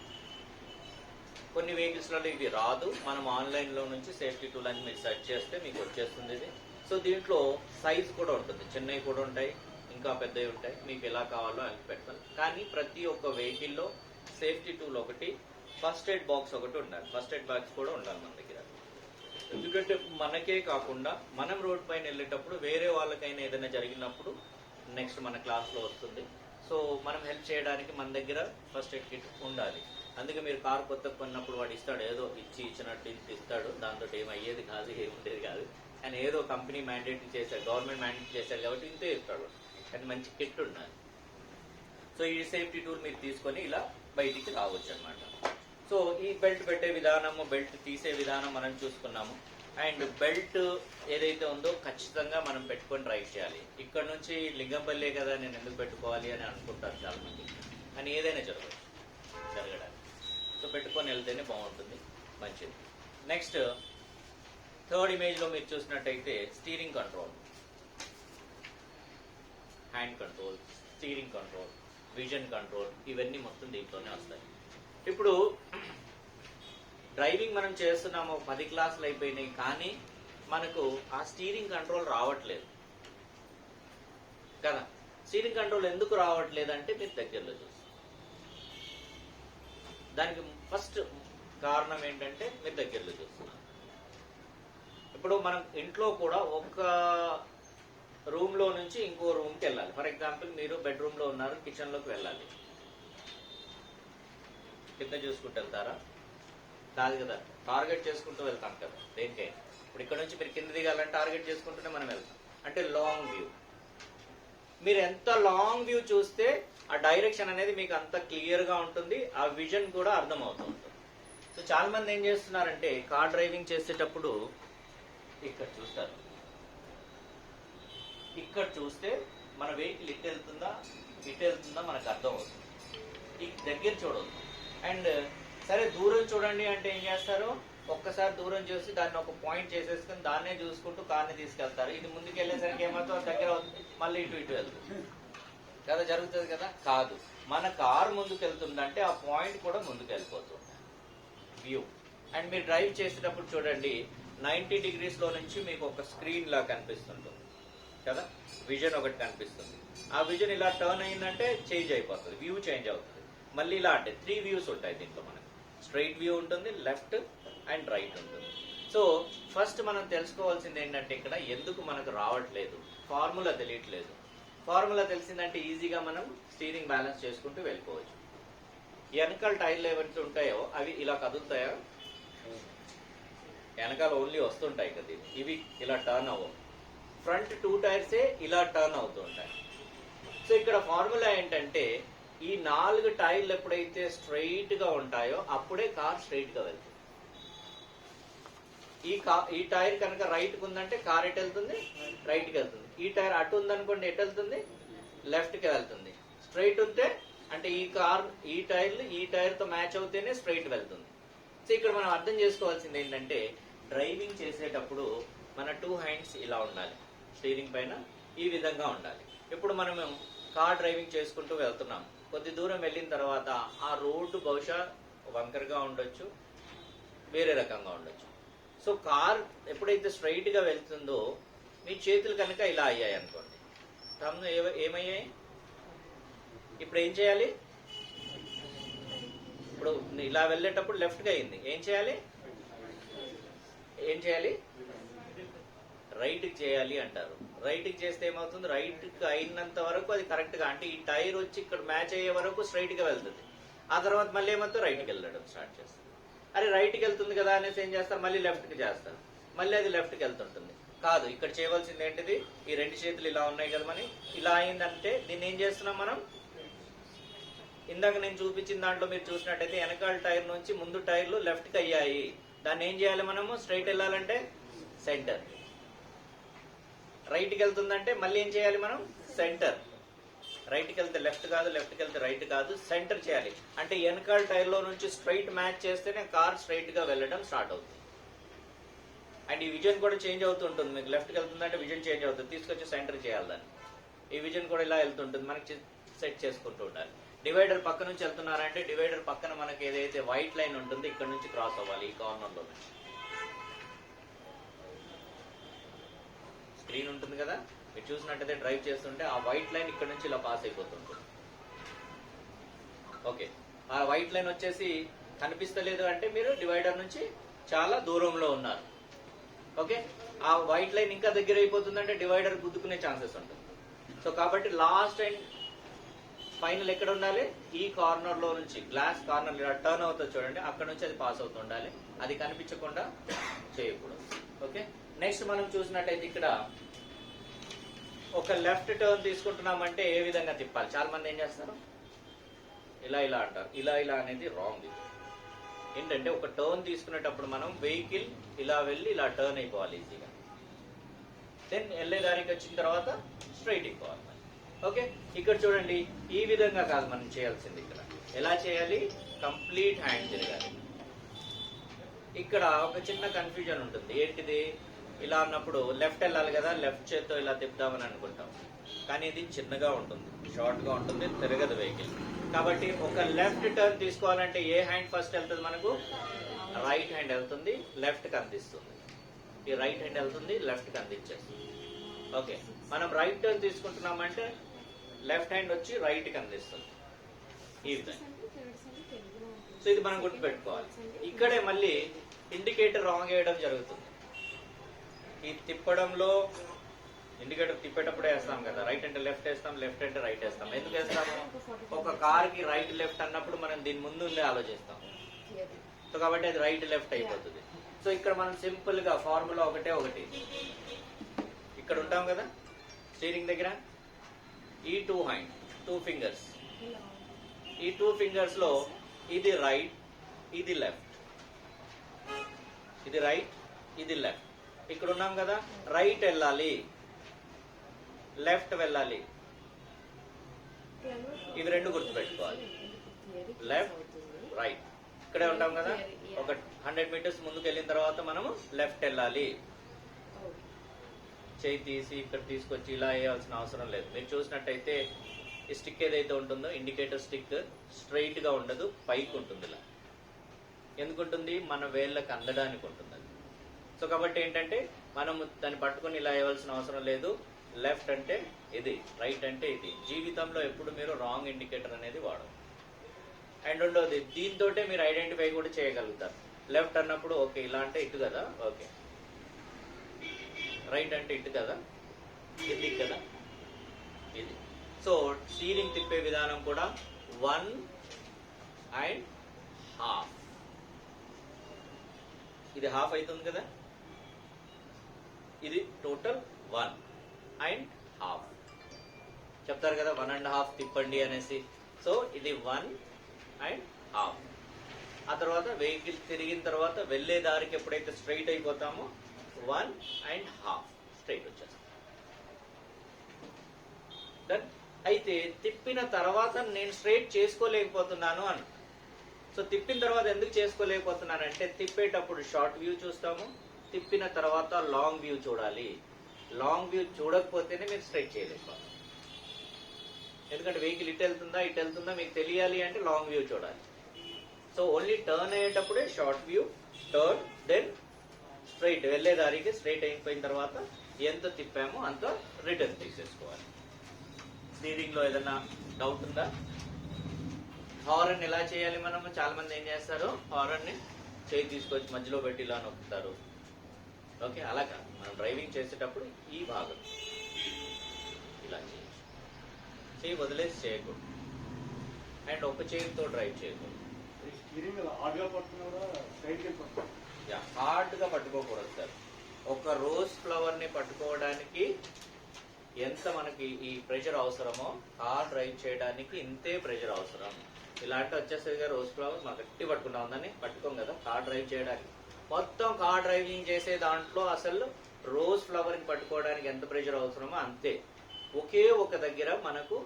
కొన్ని వెహికల్స్లలో ఇది రాదు, మనం ఆన్లైన్లో నుంచి సేఫ్టీ టూల్ అని మీరు సెర్చ్ చేస్తే మీకు వచ్చేస్తుంది ఇది. సో దీంట్లో సైజ్ కూడా ఉంటుంది, చిన్నవి కూడా ఉంటాయి, ఇంకా పెద్దవి ఉంటాయి, మీకు ఎలా కావాలో అని పెడతాను. కానీ ప్రతి ఒక్క వెహికల్లో సేఫ్టీ టూల్ ఒకటి, ఫస్ట్ ఎయిడ్ బాక్స్ ఒకటి ఉండాలి. ఫస్ట్ ఎయిడ్ బాక్స్ కూడా ఉండాలి మన దగ్గర. ఎందుకంటే మనకే కాకుండా మనం రోడ్ పైన వెళ్ళేటప్పుడు వేరే వాళ్ళకైనా ఏదైనా జరిగినప్పుడు నెక్స్ట్ మన క్లాస్లో వస్తుంది. సో మనం హెల్ప్ చేయడానికి మన దగ్గర ఫస్ట్ ఎయిడ్ కిట్ ఉండాలి. అందుకే మీరు కార్ కొత్త కొన్నప్పుడు వాడు ఇస్తాడు, ఏదో ఇచ్చినట్టు ఇస్తాడు, దాంతో ఏం అయ్యేది కాదు, ఏమి ఉండేది కాదు. కానీ ఏదో కంపెనీ మ్యాండేట్ చేశారు, గవర్నమెంట్ మ్యాండేట్ చేశారు కాబట్టి ఇంతే ఇస్తాడు, కానీ మంచి కిట్ ఉండాలి. సో ఈ సేఫ్టీ టూల్ మీరు తీసుకొని ఇలా బయటికి రావచ్చు అనమాట. సో ఈ బెల్ట్ పెట్టే విధానము, బెల్ట్ తీసే విధానం మనం చూసుకున్నాము. అండ్ బెల్ట్ ఏదైతే ఉందో ఖచ్చితంగా మనం పెట్టుకొని డ్రైవ్ చేయాలి. ఇక్కడ నుంచి లింగంపల్లే కదా నేను ఎందుకు పెట్టుకోవాలి అని అనుకుంటారు చాలా మంది, కానీ ఏదైనా జరగడానికి. సో పెట్టుకొని వెళ్తేనే బాగుంటుంది, మంచిది. నెక్స్ట్ థర్డ్ ఇమేజ్లో మీరు చూసినట్టయితే steering control, hand control, steering control, vision control, ఇవన్నీ మొత్తం దీంట్లోనే వస్తాయి. ఇప్పుడు డ్రైవింగ్ మనం చేస్తున్నాము, 10 క్లాసులు అయిపోయినాయి, కానీ మనకు ఆ స్టీరింగ్ కంట్రోల్ రావట్లేదు కదా. స్టీరింగ్ కంట్రోల్ ఎందుకు రావట్లేదు అంటే మీరు దగ్గరలో చూస్తారు. దానికి ఫస్ట్ కారణం ఏంటంటే మీరు దగ్గరలో చూస్తున్నారు. ఇప్పుడు మనం ఇంట్లో కూడా ఒక రూమ్ లో నుంచి ఇంకో రూమ్కి వెళ్ళాలి. ఫర్ ఎగ్జాంపుల్ మీరు బెడ్రూమ్ లో ఉన్నారు, కిచెన్ లోకి వెళ్ళాలి, కింద చూసుకుంటూ వెళ్తారా? కాదు కదా, టార్గెట్ చేసుకుంటూ వెళ్తాం కదా దేనికైనా. ఇప్పుడు ఇక్కడ నుంచి మీరు కింద దిగాలని టార్గెట్ చేసుకుంటూనే మనం వెళ్తాం, అంటే లాంగ్ వ్యూ. మీరు ఎంత లాంగ్ వ్యూ చూస్తే ఆ డైరెక్షన్ అనేది మీకు అంత క్లియర్ గా ఉంటుంది, ఆ విజన్ కూడా అర్థమవుతూ ఉంటుంది. సో చాలా మంది ఏం చేస్తున్నారంటే కార్ డ్రైవింగ్ చేసేటప్పుడు ఇక్కడ చూస్తారు, ఇక్కడ చూస్తే మన వెహికల్ ఇటు వెళ్తుందా మనకు అర్థం అవుతుంది. ఈ దగ్గర చూడదు. అండ్ సరే దూరం చూడండి అంటే ఏం చేస్తారు, ఒక్కసారి దూరం చూసి దాన్ని ఒక పాయింట్ చేసేసుకుని దాన్నే చూసుకుంటూ కార్ని తీసుకెళ్తారు. ఇది ముందుకు వెళ్ళేసరికి ఏమవుతుంది, దగ్గర అవుతుంది, మళ్ళీ ఇటు వెళ్తుంది కదా, జరుగుతుంది కదా. కాదు, మన కారు ముందుకు వెళ్తుందంటే ఆ పాయింట్ కూడా ముందుకు వెళ్ళిపోతుంది వ్యూ. అండ్ మీరు డ్రైవ్ చేసేటప్పుడు చూడండి, 90 degrees లో నుంచి మీకు ఒక స్క్రీన్ లా కనిపిస్తుంటుంది కదా, విజన్ ఒకటి కనిపిస్తుంది. ఆ విజన్ ఇలా టర్న్ అయిందంటే చేంజ్ అయిపోతుంది, వ్యూ చేంజ్ అవుతుంది. మళ్ళీ ఇలా అంటే 3 views ఉంటాయి దీంట్లో. మనకి స్ట్రైట్ వ్యూ ఉంటుంది, లెఫ్ట్ అండ్ రైట్ ఉంటుంది. సో ఫస్ట్ మనం తెలుసుకోవాల్సింది ఏంటంటే ఇక్కడ ఎందుకు మనకు రావట్లేదు, ఫార్ములా తెలియట్లేదు. ఫార్ములా తెలిసిందంటే ఈజీగా మనం స్టీరింగ్ బ్యాలెన్స్ చేసుకుంటూ వెళ్ళిపోవచ్చు. వెనకాల టైర్లు ఏవైతే ఉంటాయో అవి ఇలా కదులుతాయో, వెనకాల ఓన్లీ వస్తుంటాయి కదా, ఇవి ఇలా టర్న్ అవ్వవు. ఫ్రంట్ 2 టైర్సే ఇలా టర్న్ అవుతూ ఉంటాయి. సో ఇక్కడ ఫార్ములా ఏంటంటే ఈ 4 టైర్లు ఎప్పుడైతే స్ట్రైట్ గా ఉంటాయో అప్పుడే కార్ స్ట్రైట్ గా వెళ్తుంది. ఈ టైర్ కనుక రైట్ కి ఉందంటే కార్ ఎటు వెళ్తుంది, రైట్ కి వెళ్తుంది. ఈ టైర్ అటు ఉందనుకోండి, ఎటు వెళ్తుంది, లెఫ్ట్ కి వెళ్తుంది. స్ట్రైట్ ఉంటే అంటే ఈ టైర్ తో మ్యాచ్ అవుతేనే స్ట్రైట్ వెళ్తుంది. సో ఇక్కడ మనం అర్థం చేసుకోవాల్సింది ఏంటంటే డ్రైవింగ్ చేసేటప్పుడు మన 2 హ్యాండ్స్ ఇలా ఉండాలి, స్టీరింగ్ పైన ఈ విధంగా ఉండాలి. ఇప్పుడు మనము కార్ డ్రైవింగ్ చేసుకుంటూ వెళ్తున్నాం. కొద్ది దూరం వెళ్ళిన తర్వాత ఆ రోడ్డు బహుశా వంకరగా ఉండొచ్చు, వేరే రకంగా ఉండొచ్చు. సో కార్ ఎప్పుడైతే స్ట్రైట్గా వెళ్తుందో మీ చేతులు కనుక ఇలా అయ్యాయి అనుకోండి, తమ్ము ఏమయ్యాయి? ఇప్పుడు ఏం చేయాలి? ఇప్పుడు ఇలా వెళ్ళేటప్పుడు లెఫ్ట్గా అయింది, ఏం చేయాలి? రైట్కి చేయాలి అంటారు. రైట్కి చేస్తే ఏమవుతుంది? రైట్కి అయినంత వరకు అది కరెక్ట్గా, అంటే ఈ టైర్ వచ్చి ఇక్కడ మ్యాచ్ అయ్యే వరకు స్ట్రైట్గా వెళ్తుంది. ఆ తర్వాత మళ్ళీ ఏమవుతుంది? రైట్కి వెళ్ళడం స్టార్ట్ చేస్తుంది. అరే రైట్కి వెళ్తుంది కదా అనేసి ఏం చేస్తారు? మళ్ళీ లెఫ్ట్కి చేస్తారు, మళ్ళీ అది లెఫ్ట్కి వెళ్తుంటుంది. కాదు, ఇక్కడ చేయవలసింది ఏంటిది? ఈ రెండు చేతులు ఇలా ఉన్నాయి కదా, మరి ఇలా అయిందంటే దీన్ని ఏం చేస్తున్నాం మనం? ఇందాక నేను చూపించిన దాంట్లో మీరు చూసినట్టయితే వెనకాల టైర్ నుంచి ముందు టైర్లు లెఫ్ట్కి అయ్యాయి. దాన్ని ఏం చేయాలి మనము? స్ట్రైట్ వెళ్ళాలంటే సెంటర్. రైట్కి వెళ్తుందంటే మళ్ళీ ఏం చేయాలి మనం? సెంటర్. రైట్కి వెళ్తే లెఫ్ట్ కాదు, లెఫ్ట్కి వెళ్తే రైట్ కాదు, సెంటర్ చేయాలి. అంటే వెనకాల టైర్లో నుంచి స్ట్రైట్ మ్యాచ్ చేస్తేనే కార్ స్ట్రైట్గా వెళ్ళడం స్టార్ట్ అవుతుంది. అండ్ ఈ విజన్ కూడా చేంజ్ అవుతుంటుంది. మీకు లెఫ్ట్కి వెళ్తుందంటే విజన్ చేంజ్ అవుతుంది, తీసుకొచ్చి సెంటర్ చేయాలి దాన్ని. ఈ విజన్ కూడా ఇలా వెళ్తుంటుంది, మనకి సెట్ చేసుకుంటూ ఉండాలి. డివైడర్ పక్క నుంచి వెళ్తున్నారంటే డివైడర్ పక్కన మనకి ఏదైతే వైట్ లైన్ ఉంటుందో ఇక్కడ నుంచి క్రాస్ అవ్వాలి, ఈ కార్నర్లో నుంచి. స్క్రీన్ ఉంటుంది కదా, మీరు చూసినట్టయితే డ్రైవ్ చేస్తుంటే ఆ వైట్ లైన్ ఇక్కడ నుంచి ఇలా పాస్ అయిపోతుంటుంది. ఓకే, ఆ వైట్ లైన్ వచ్చేసి కనిపిస్తలేదు అంటే మీరు డివైడర్ నుంచి చాలా దూరంలో ఉన్నారు. ఓకే, ఆ వైట్ లైన్ ఇంకా దగ్గర అయిపోతుందంటే డివైడర్ గుద్దుకునే ఛాన్సెస్ ఉంటుంది. సో కాబట్టి లాస్ట్ అండ్ ఫైనల్ ఎక్కడ ఉండాలి? ఈ కార్నర్ లో నుంచి, గ్లాస్ కార్నర్ ఇలా టర్న్ అవుతుంది చూడండి, అక్కడ నుంచి అది పాస్ అవుతుండాలి. అది కనిపించకుండా చేయకూడదు. ఓకే, నెక్స్ట్ మనం చూసినట్టయితే ఇక్కడ ఒక లెఫ్ట్ టర్న్ తీసుకుంటున్నామంటే ఏ విధంగా తిప్పాలి? చాలా మంది ఏం చేస్తారు? ఇలా ఇలా అంటారు. ఇలా ఇలా అనేది రాంగ్. ఇది ఏంటంటే ఒక టర్న్ తీసుకునేటప్పుడు మనం వెహికల్ ఇలా వెళ్ళి ఇలా టర్న్ అయిపోవాలి ఈజీగా. దెన్ వెళ్ళే దానికి వచ్చిన తర్వాత స్ట్రైట్ అయిపోవాలి. ఓకే, ఇక్కడ చూడండి, ఈ విధంగా కాదు మనం చేయాల్సింది. ఇక్కడ ఎలా చేయాలి? కంప్లీట్ హ్యాండ్ తిరగాలి. ఇక్కడ ఒక చిన్న కన్ఫ్యూజన్ ఉంటుంది. ఏంటిది? ఇలా అన్నప్పుడు లెఫ్ట్ వెళ్ళాలి కదా, లెఫ్ట్ చేత్తో ఇలా తిప్పుదామని అనుకుంటాం, కానీ ఇది చిన్నగా ఉంటుంది, షార్ట్ గా ఉంటుంది, తిరగదు వెహికల్. కాబట్టి ఒక లెఫ్ట్ టర్న్ తీసుకోవాలంటే ఏ హ్యాండ్ ఫస్ట్ వెళ్తుంది మనకు? రైట్ హ్యాండ్ వెళ్తుంది, లెఫ్ట్ కి అందిస్తుంది. ఈ రైట్ హ్యాండ్ వెళ్తుంది, లెఫ్ట్ కి అందించేస్తుంది. ఓకే, మనం రైట్ టర్న్ తీసుకుంటున్నామంటే లెఫ్ట్ హ్యాండ్ వచ్చి రైట్ కి అందిస్తుంది, ఈ విధంగా. సో ఇది మనం గుర్తుపెట్టుకోవాలి. ఇక్కడే మళ్ళీ ఇండికేటర్ రాంగ్ వేయడం జరుగుతుంది. ఈ తిప్పడంలో ఇండికేటర్ తిప్పేటప్పుడే వేస్తాం కదా, రైట్ అంటే లెఫ్ట్ వేస్తాం, లెఫ్ట్ అంటే రైట్ వేస్తాం. ఎందుకు వేస్తాము? ఒక కార్ కి రైట్ లెఫ్ట్ అన్నప్పుడు మనం దీని ముందు ఉండే ఆలోచిస్తాం. సో కాబట్టి అది రైట్ లెఫ్ట్ అయిపోతుంది. సో ఇక్కడ మనం సింపుల్ గా ఫార్ములా ఒకటి. ఇక్కడ ఉంటాం కదా స్టీరింగ్ దగ్గర, ఈ టూ ఫింగర్స్, ఈ టూ ఫింగర్స్ లో ఇది రైట్, ఇది లెఫ్ట్, ఇది రైట్, ఇది లెఫ్ట్. ఇక్కడ ఉన్నాం కదా, రైట్ వెళ్ళాలి, లెఫ్ట్ వెళ్ళాలి, ఇవి రెండు గుర్తుపెట్టుకోవాలి. Left, right. ఇక్కడే ఉంటాం కదా, ఒక 100 మీటర్స్ ముందుకు వెళ్ళిన తర్వాత మనము లెఫ్ట్ వెళ్ళాలి. చేయి తీసి ఇక్కడ తీసుకొచ్చి ఇలా వేయాల్సిన అవసరం లేదు. మీరు చూసినట్టయితే ఈ స్టిక్ ఏదైతే ఉంటుందో, ఇండికేటర్ స్టిక్ స్ట్రైట్ గా ఉండదు, పైకి ఉంటుంది. ఇలా ఎందుకుంటుంది? మన వేళ్ళకి అందడానికి ఉంటుంది అది. సో కాబట్టి ఏంటంటే మనము దాన్ని పట్టుకుని ఇలా వేయవలసిన అవసరం లేదు. లెఫ్ట్ అంటే ఇది, రైట్ అంటే ఇది. జీవితంలో ఎప్పుడు మీరు రాంగ్ ఇండికేటర్ అనేది వాడరు. అండ్ రెండోది, దీంతో మీరు ఐడెంటిఫై కూడా చేయగలుగుతారు. లెఫ్ట్ అన్నప్పుడు ఓకే ఇలా అంటే ఇటు కదా, ఓకే. రైట్ అంటే ఇటు కదా, ఇది కదా, ఇది. సో స్టీరింగ్ తిప్పే విధానం కూడా 1.5. ఇది హాఫ్ అవుతుంది కదా, ఇది టోటల్ 1.5. చెప్తారు కదా 1.5 తిప్పండి అనేసి. సో ఇది 1.5. ఆ తర్వాత వెహికల్ తిరిగిన తర్వాత వెళ్లే దారికి ఎప్పుడైతే స్ట్రైట్ అయిపోతామో 1.5 స్ట్రైట్ వచ్చేస్తాం. అయితే తిప్పిన తర్వాత నేను స్ట్రైట్ చేసుకోలేకపోతున్నాను అని. సో తిప్పిన తర్వాత ఎందుకు చేసుకోలేకపోతున్నానంటే, తిప్పేటప్పుడు షార్ట్ వ్యూ చూస్తాము, తిప్పిన తర్వాత లాంగ్ వ్యూ చూడాలి. లాంగ్ వ్యూ చూడకపోతేనే మీరు స్ట్రైట్ చేయలేకపోతారు. ఎందుకంటే వెహికల్ ఇటు వెళ్తుందా మీకు తెలియాలి అంటే లాంగ్ వ్యూ చూడాలి. సో ఓన్లీ టర్న్ అయ్యేటప్పుడే short view, turn, then straight, వెళ్ళే దారికి స్ట్రైట్ అయిపోయిన తర్వాత ఎంత తిప్పామో అంత రిటర్న్ తీసేసుకోవాలి. స్టీరింగ్ లో ఏదైనా డౌట్ ఉందా? హారన్ ఎలా చేయాలి? మనం చాలా మంది ఏం చేస్తారు, హారన్ ని చేయి తీసుకొచ్చి మధ్యలో పెట్టి ఇలా నొక్కుతారు. ఓకే, అలా కాదు. మనం డ్రైవింగ్ చేసేటప్పుడు ఈ భాగం ఇలా చేయొచ్చు. చేయి వదిలేసి చేయకూడదు, అండ్ ఒక చేతితో డ్రైవ్ చేయకూడదు. హార్డ్ గా పట్టుకోకూడదు సార్. ఒక రోజ్ ఫ్లవర్ ని పట్టుకోవడానికి ఎంత మనకి ఈ ప్రెషర్ అవసరమో కార్ డ్రైవ్ చేయడానికి ఇంతే ప్రెషర్ అవసరం. ఇలాంటి వచ్చేసరిగా రోజ్ ఫ్లవర్ మనం గట్టి పట్టుకున్నా ఉందని పట్టుకోం కదా కార్ డ్రైవ్ చేయడానికి. మొత్తం కార్ డ్రైవింగ్ చేసే దాంట్లో అసలు రోజ్ ఫ్లవర్ ని పట్టుకోవడానికి ఎంత ప్రెషర్ అవసరమో అంతే. ఒకే ఒక దగ్గర మనకు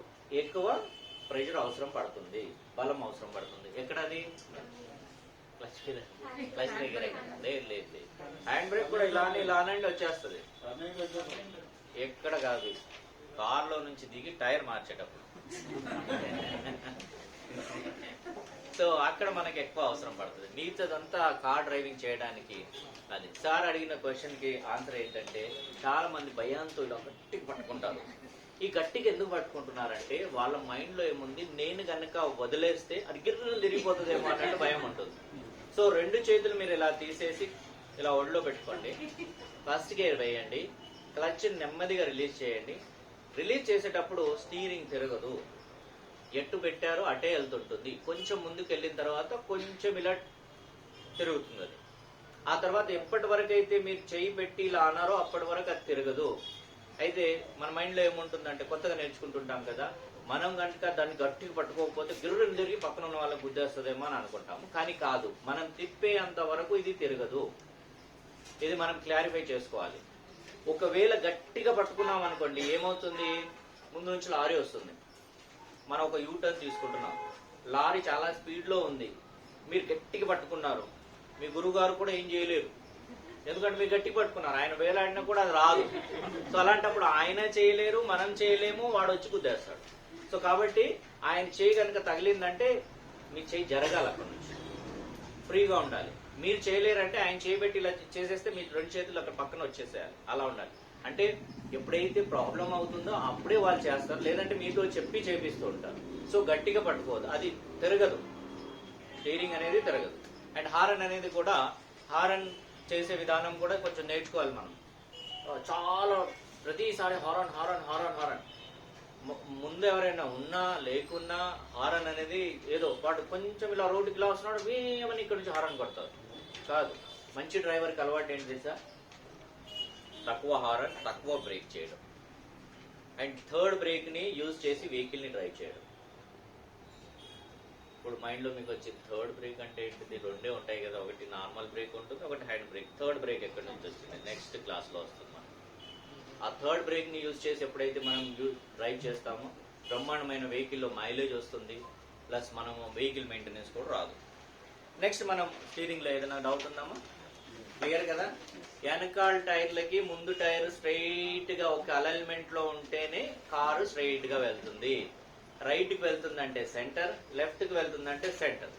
ఎక్కువ ప్రెషర్ అవసరం పడుతుంది, బలం అవసరం పడుతుంది. ఎక్కడది? క్లచ్ దగ్గర. లేదు. హ్యాండ్ బ్రేక్ కూడా ఇలానండి వచ్చేస్తుంది. ఎక్కడ కాదు, కార్లో నుంచి దిగి టైర్ మార్చేటప్పుడు. సో అక్కడ మనకి ఎక్కువ అవసరం పడుతుంది. మిగతాదంతా కార్ డ్రైవింగ్ చేయడానికి అది. సార్ అడిగిన క్వశ్చన్ కి ఆన్సర్ ఏంటంటే, చాలా మంది భయంతో ఇలా గట్టిగా పట్టుకుంటారు. ఈ గట్టిగా ఎందుకు పట్టుకుంటున్నారంటే వాళ్ళ మైండ్ లో ఏముంది, నేను గనక వదిలేస్తే అది గిర్రలు తిరిగిపోతుందేమో అన్నట్టు భయం ఉంటుంది. సో రెండు చేతులు మీరు ఇలా తీసేసి ఇలా ఒళ్ళో పెట్టుకోండి, ఫస్ట్ గేర్ వేయండి, క్లచ్ నెమ్మదిగా రిలీజ్ చేయండి. రిలీజ్ చేసేటప్పుడు స్టీరింగ్ తిరగదు, ఎట్టు పెట్టారో అటే వెళ్తుంటుంది. కొంచెం ముందుకు వెళ్ళిన తర్వాత కొంచెం ఇలా తిరుగుతుంది అది. ఆ తర్వాత ఎప్పటి వరకు అయితే మీరు చేయి పెట్టి ఇలా అన్నారో అప్పటి వరకు అది తిరగదు. అయితే మన మైండ్ లో ఏముంటుందంటే, కొత్తగా నేర్చుకుంటుంటాం కదా, మనం కనుక దాన్ని గట్టిగా పట్టుకోకపోతే గిర్రుని తిరిగి పక్కన ఉన్న వాళ్ళకి గుద్దేస్తుందేమో అని అనుకుంటాము. కానీ కాదు, మనం తిప్పేంత వరకు ఇది తిరగదు. ఇది మనం క్లారిఫై చేసుకోవాలి. ఒకవేళ గట్టిగా పట్టుకున్నాం అనుకోండి, ఏమవుతుంది, ముందు నుంచి లారీ వస్తుంది, మనం ఒక యూటర్న్ తీసుకుంటున్నాం, లారీ చాలా స్పీడ్ లో ఉంది, మీరు గట్టిగా పట్టుకున్నారు, మీ గురువు గారు కూడా ఏం చేయలేరు, ఎందుకంటే మీరు గట్టిగా పట్టుకున్నారు. ఆయన వేలాడినా కూడా అది రాదు. సో అలాంటప్పుడు ఆయన చేయలేరు, మనం చేయలేము, వాడు వచ్చి గుద్దేస్తాడు. సో కాబట్టి ఆయన చేయి కనుక తగిలిందంటే మీ చేయి జరగాలి, అక్కడి నుంచి ఫ్రీగా ఉండాలి. మీరు చేయలేరంటే ఆయన చేయబెట్టి ఇలా చేసేస్తే మీ రెండు చేతులు అక్కడ పక్కన వచ్చేసేయాలి. అలా ఉండాలి. అంటే ఎప్పుడైతే ప్రాబ్లం అవుతుందో అప్పుడే వాళ్ళు చేస్తారు, లేదంటే మీతో చెప్పి చేపిస్తూ ఉంటారు. సో గట్టిగా పట్టుకోవద్దు, అది తిరగదు, స్టీరింగ్ అనేది తిరగదు. అండ్ హారన్ అనేది కూడా, హారన్ చేసే విధానం కూడా కొంచెం నేర్చుకోవాలి మనం. చాలా ప్రతిసారి హారన్ హారన్ హారన్ హారన్, ముందు ఎవరైనా ఉన్నా లేకున్నా హారన్ అనేది ఏదో వాడు కొంచెం ఇలా రోడ్డుకి ఇలా వస్తున్నాడు వేయమని ఇక్కడ నుంచి హారన్ కొడతారు. కాదు, మంచి డ్రైవర్కి అలవాటు ఏంటి తెలుసా, తక్కువ హారన్, తక్కువ బ్రేక్ చేయడం, అండ్ థర్డ్ బ్రేక్ ని యూజ్ చేసి వెహికల్ ని డ్రైవ్ చేయడం. ఇప్పుడు మైండ్ లో మీకు వచ్చి థర్డ్ బ్రేక్ అంటే ఏంటిది, రెండే ఉంటాయి కదా, ఒకటి నార్మల్ బ్రేక్ ఉంటుంది, ఒకటి హ్యాండ్ బ్రేక్. థర్డ్ బ్రేక్ ఎక్కడి నుంచి వచ్చింది, నెక్స్ట్ క్లాస్ లో వస్తుంది. ఆ థర్డ్ బ్రేక్ ని యూజ్ చేసి ఎప్పుడైతే మనం డ్రైవ్ చేస్తామో బ్రహ్మాండమైన వెహికల్లో మైలేజ్ వస్తుంది, ప్లస్ మనం వెహికల్ మెయింటెనెన్స్ కూడా రాదు. నెక్స్ట్ మనం స్టీరింగ్ లో ఏదైనా డౌట్ ఉందామా? క్లియర్ కదా? వెనకాల టైర్లకి ముందు టైర్ స్ట్రైట్ గా ఒక అలైన్మెంట్ లో ఉంటేనే కారు స్ట్రైట్ గా వెళ్తుంది. రైట్ కి వెళ్తుందంటే సెంటర్, లెఫ్ట్ కి వెళ్తుందంటే సెంటర్.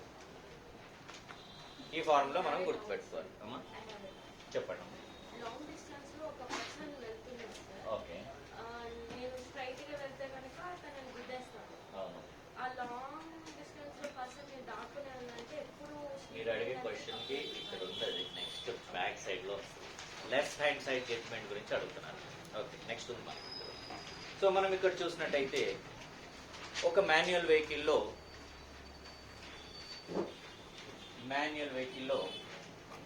ఈ ఫార్ములా మనం గుర్తుపెట్టుకోవాలి. అమ్మా చెప్పండి. ఓకే, మీరు అడిగే క్వశ్చన్ కి ఇక్కడ ఉంది, నెక్స్ట్ బ్యాక్ సైడ్ లో లెఫ్ట్ హ్యాండ్ సైడ్ జడ్జ్మెంట్ గురించి అడుగుతున్నారు. ఓకే, నెక్స్ట్ ఉంది. సో మనం ఇక్కడ చూసినట్టయితే ఒక మాన్యువల్ వెహికల్లో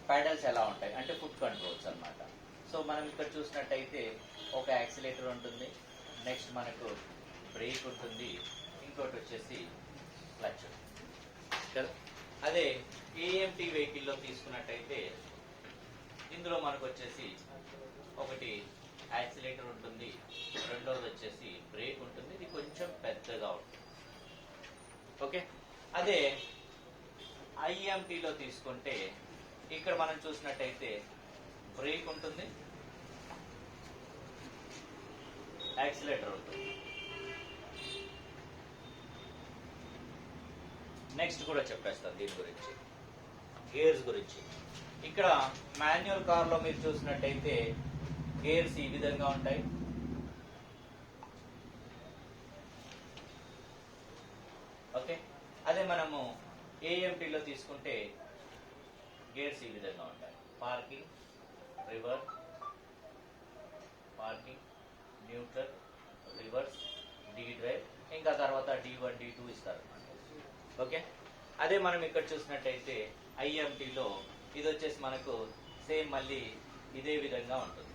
పెడల్స్ ఎలా ఉంటాయి అంటే ఫుట్ కంట్రోల్స్ అన్నమాట. సో మనం ఇక్కడ చూసినట్టయితే ఒక యాక్సిలేటర్ ఉంటుంది, నెక్స్ట్ మనకు బ్రేక్ ఉంటుంది, ఇంకోటి వచ్చేసి క్లచ్ కదా. అదే ఏఎంటీ వెహికల్లో తీసుకున్నట్టయితే ఇందులో మనకు వచ్చేసి ఒకటి యాక్సిలేటర్ ఉంటుంది, రెండోది వచ్చేసి బ్రేక్ ఉంటుంది, ఇది కొంచెం పెద్దగా ఉంటుంది. ఓకే, అదే ఐఎంటీలో తీసుకుంటే ఇక్కడ మనం చూసినట్టయితే బ్రేక్ ఉంటుంది, యాక్సిలేటర్ ఉంటుంది, నెక్స్ట్ కూడా చెప్పేస్తాను దీని గురించి, గేర్స్ గురించి. ఇక్కడ మాన్యువల్ కార్లో మీరు చూసినట్టయితే గేర్స్ ఈ విధంగా ఉంటాయి. ఓకే, అదే మనము ఏఎంటీలో తీసుకుంటే గేర్స్ ఈ విధంగా ఉంటాయి. Parking, reverse, parking, neutral, reverse, D drive, ఇంకా తర్వాత D1 D2 ఇస్తారు. ఓకే, అదే మనం ఇక్కడ చూసినట్టయితే ఐఎంటీలో ఇది వచ్చేసి మనకు సేమ్ మళ్ళీ ఇదే విధంగా ఉంటుంది.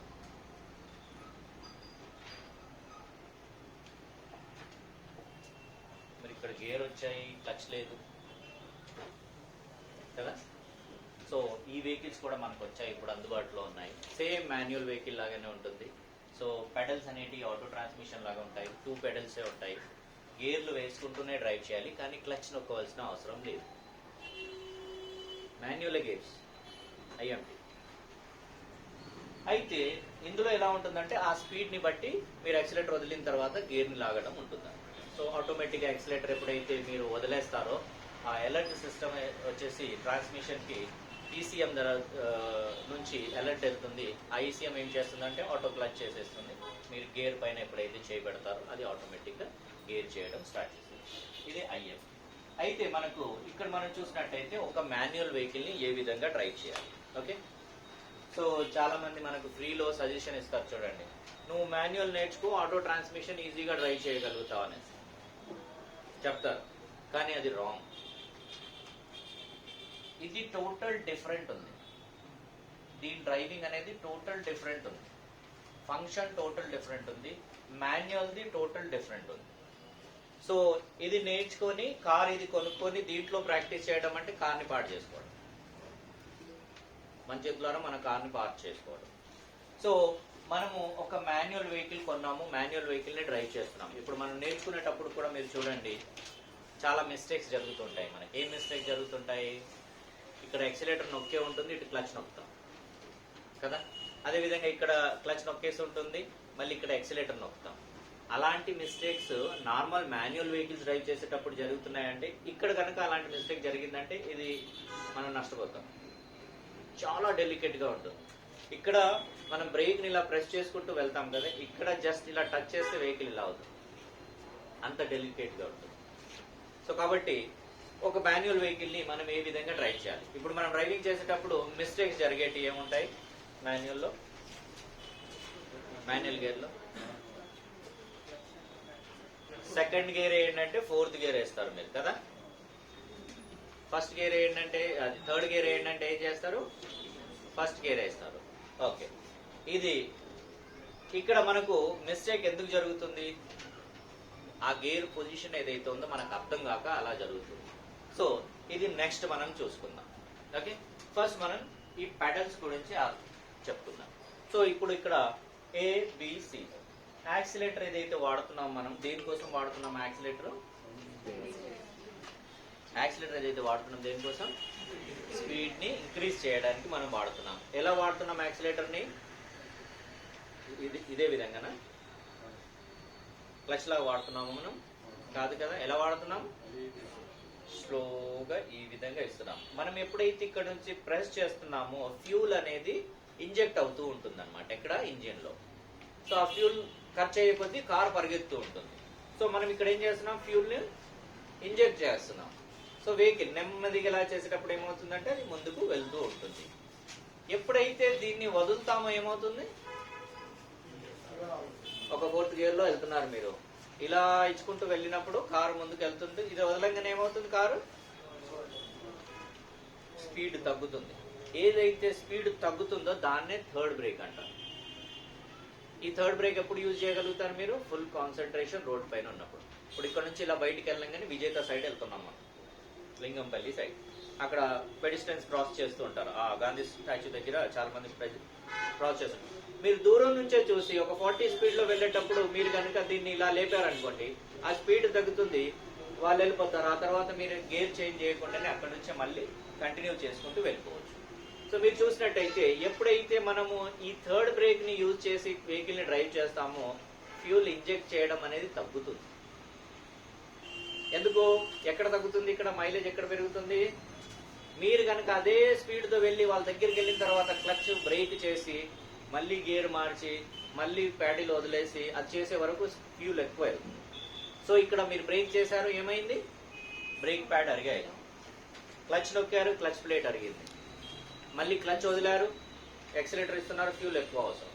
మరి ఇక్కడ గేర్ వచ్చాయి, క్లచ్ లేదు కదా. సో ఈ వెహికల్స్ కూడా మనకు వచ్చాయి, ఇప్పుడు అందుబాటులో ఉన్నాయి. సేమ్ మాన్యువల్ వెహికల్ లాగానే ఉంటుంది. సో పెడల్స్ అనేవి ఆటో ట్రాన్స్మిషన్ లాగా ఉంటాయి, 2 పెడల్సే ఉంటాయి. గేర్లు వేసుకుంటూనే డ్రైవ్ చేయాలి, కానీ క్లచ్ నొక్కవలసిన అవసరం లేదు. Manual gears IMT. అయితే ఇందులో ఎలా ఉంటుందంటే ఆ స్పీడ్ని బట్టి మీరు యాక్సిలేటర్ వదిలిన తర్వాత గేర్ని లాగడం ఉంటుంది. సో ఆటోమేటిక్గా యాక్సిలేటర్ ఎప్పుడైతే మీరు వదిలేస్తారో ఆ అలర్ట్ సిస్టమ్ వచ్చేసి ట్రాన్స్మిషన్కి ఈసీఎం నుంచి అలర్ట్ వెళ్తుంది. ఆ ఈసీఎం ఏం చేస్తుందంటే ఆటో క్లచ్ చేసేస్తుంది. మీరు గేర్ పైన ఎప్పుడైతే చేయబెడతారో అది ఆటోమేటిక్గా గేర్ చేయడం స్టార్ట్ చేస్తుంది. ఇది ఐఎం. అయితే మనకు ఇక్కడ మనం చూసినట్టయితే ఒక మాన్యువల్ వెహికల్ని ఏ విధంగా డ్రైవ్ చేయాలి. ఓకే, సో చాలా మంది మనకు ఫ్రీలో సజెషన్ ఇస్తారు, చూడండి, నువ్వు మాన్యువల్ నేర్చుకో, ఆటో ట్రాన్స్మిషన్ ఈజీగా డ్రైవ్ చేయగలుగుతావు అనేసి చెప్తారు. కానీ అది రాంగ్. ఇది టోటల్ డిఫరెంట్ ఉంది. దీని డ్రైవింగ్ అనేది టోటల్ డిఫరెంట్ ఉంది. ఫంక్షన్ టోటల్ డిఫరెంట్ ఉంది. మాన్యువల్ది టోటల్ డిఫరెంట్ ఉంది. సో ఇది నేర్చుకొని కార్ ఇది కొనుక్కొని దీంట్లో ప్రాక్టీస్ చేయడం అంటే కార్ని పార్ట్ చేసుకోవడం, మన చేతి ద్వారా మన కార్ని పార్ట్ చేసుకోవడం. సో మనము ఒక మాన్యువల్ వెహికల్ కొన్నాము, మాన్యువల్ వెహికల్ని డ్రైవ్ చేస్తున్నాము. ఇప్పుడు మనం నేర్చుకునేటప్పుడు కూడా మీరు చూడండి చాలా మిస్టేక్స్ జరుగుతుంటాయి. మనకి ఏం మిస్టేక్స్ జరుగుతుంటాయి? ఇక్కడ యాక్సిలేటర్ నొక్కే ఉంటుంది, ఇటు క్లచ్ నొక్కుతాం కదా. అదేవిధంగా ఇక్కడ క్లచ్ నొక్కేసి ఉంటుంది, మళ్ళీ ఇక్కడ యాక్సిలేటర్ నొక్కుతాం. అలాంటి mistakes normal manual vehicles drive చేసేటప్పుడు జరుగుతున్నాయంటే, ఇక్కడ కనుక అలాంటి మిస్టేక్ జరిగిందంటే ఇది మనం నష్టపోతాం. చాలా డెలికేట్గా ఉంటుంది. ఇక్కడ మనం బ్రేక్ని ఇలా ప్రెస్ చేసుకుంటూ వెళ్తాం కదా, ఇక్కడ జస్ట్ ఇలా టచ్ చేస్తే వెహికల్ ఇలా అవుతుంది, అంత డెలికేట్గా ఉంటుంది. సో కాబట్టి ఒక మాన్యువల్ వెహికల్ని మనం ఏ విధంగా డ్రైవ్ చేయాలి? ఇప్పుడు మనం డ్రైవింగ్ చేసేటప్పుడు మిస్టేక్స్ జరిగేటి ఏముంటాయి? మాన్యువల్ గేర్లో సెకండ్ గేర్ ఏంటంటే ఫోర్త్ గేర్ వేస్తారు మీరు కదా. ఫస్ట్ గేర్ ఏంటంటే అది థర్డ్ గేర్ ఏంటంటే ఏం చేస్తారు? ఫస్ట్ గేర్ వేస్తారు. ఓకే, ఇది ఇక్కడ మనకు మిస్టేక్ ఎందుకు జరుగుతుంది? ఆ గేర్ పొజిషన్ ఏదైతే ఉందో మనకు అర్థం కాక అలా జరుగుతుంది. సో ఇది నెక్స్ట్ మనం చూసుకుందాం. ఓకే, ఫస్ట్ మనం ఈ పెడల్స్ గురించి చెప్పుకుందాం. సో ఇప్పుడు ఇక్కడ ఏబిసి యాక్సిలేటర్ ఏదైతే వాడుతున్నాం మనం, దేనికోసం వాడుతున్నాం యాక్సిలేటర్? యాక్సిలేటర్ ఏదైతే వాడుతున్నాం దేనికోసం? స్పీడ్ ని ఇంక్రీజ్ చేయడానికి మనం వాడుతున్నాం. ఎలా వాడుతున్నాం యాక్సిలేటర్ ని? ఇదే విధంగానా క్లచ్ లాగా వాడుతున్నాము మనం? కాదు కదా. ఎలా వాడుతున్నాం? స్లోగా ఈ విధంగా ఇస్తున్నాం. మనం ఎప్పుడైతే ఇక్కడ నుంచి ప్రెస్ చేస్తున్నామో ఫ్యూల్ అనేది ఇంజెక్ట్ అవుతూ ఉంటుంది అనమాట ఇక్కడ ఇంజిన్ లో. సో ఆ ఫ్యూల్ ఖర్చు అయ్యే కొద్దీ కార్ పరిగెత్తూ ఉంటుంది. సో మనం ఇక్కడ ఏం చేస్తున్నాం? ఫ్యూల్ ని ఇంజెక్ట్ చేస్తున్నాం. సో వెహికల్ నెమ్మదిగా ఇలా చేసేటప్పుడు ఏమవుతుందంటే అది ముందుకు వెళ్తూ ఉంటుంది. ఎప్పుడైతే దీన్ని వదులుతామో ఏమవుతుంది? ఒక ఫోర్త్ గేర్ లో వెళ్తున్నారు మీరు, ఇలా ఇచ్చుకుంటూ వెళ్ళినప్పుడు కారు ముందుకు వెళ్తుంది. ఇది వదలంగానే ఏమవుతుంది? కారు స్పీడ్ తగ్గుతుంది. ఏదైతే స్పీడ్ తగ్గుతుందో దాన్నే థర్డ్ బ్రేక్ అంటారు. ఈ థర్డ్ బ్రేక్ ఎప్పుడు యూజ్ చేయగలుగుతారు మీరు? ఫుల్ కాన్సన్ట్రేషన్ రోడ్ పైన ఉన్నప్పుడు. ఇప్పుడు ఇక్కడ నుంచి ఇలా బయటికి వెళ్ళంగానే విజేత సైడ్ వెళ్తున్నాం మనం, లింగంపల్లి సైడ్. అక్కడ పెడిస్టెన్స్ క్రాస్ చేస్తూ ఉంటారు. ఆ గాంధీ స్టాచ్యూ దగ్గర చాలా మంది క్రాస్ చేస్తుంటారు. మీరు దూరం నుంచే చూసి ఒక 40 స్పీడ్ లో వెళ్ళేటప్పుడు మీరు కనుక దీన్ని ఇలా లేపారనుకోండి, ఆ స్పీడ్ తగ్గుతుంది, వాళ్ళు వెళ్ళిపోతారు. ఆ తర్వాత మీరు గేర్ చేంజ్ చేయకుండానే అక్కడ నుంచే మళ్ళీ కంటిన్యూ చేసుకుంటూ వెళ్ళిపోవచ్చు. సో మీరు చూసినట్టయితే ఎప్పుడైతే మనము ఈ థర్డ్ బ్రేక్ ని యూజ్ చేసి వెహికల్ ని డ్రైవ్ చేస్తామో ఫ్యూల్ ఇంజెక్ట్ చేయడం అనేది తగ్గుతుంది. ఎందుకు? ఎక్కడ తగ్గుతుంది? ఇక్కడ మైలేజ్ ఎక్కడ పెరుగుతుంది? మీరు కనుక అదే స్పీడ్తో వెళ్ళి వాళ్ళ దగ్గరికి వెళ్ళిన తర్వాత క్లచ్ బ్రేక్ చేసి మళ్ళీ గేర్ మార్చి మళ్ళీ ప్యాడీలు వదిలేసి అది చేసే వరకు ఫ్యూల్ ఎక్కువ అవుతుంది. సో ఇక్కడ మీరు బ్రేక్ చేశారు, ఏమైంది? బ్రేక్ ప్యాడ్ అరిగాయి. క్లచ్ నొక్కారు, క్లచ్ ప్లేట్ అరిగింది. మళ్ళీ క్లచ్ వదిలారు, యాక్సిలరేటర్ ఇస్తున్నారు, ఫ్యూల్ ఎక్కువ అవసరం.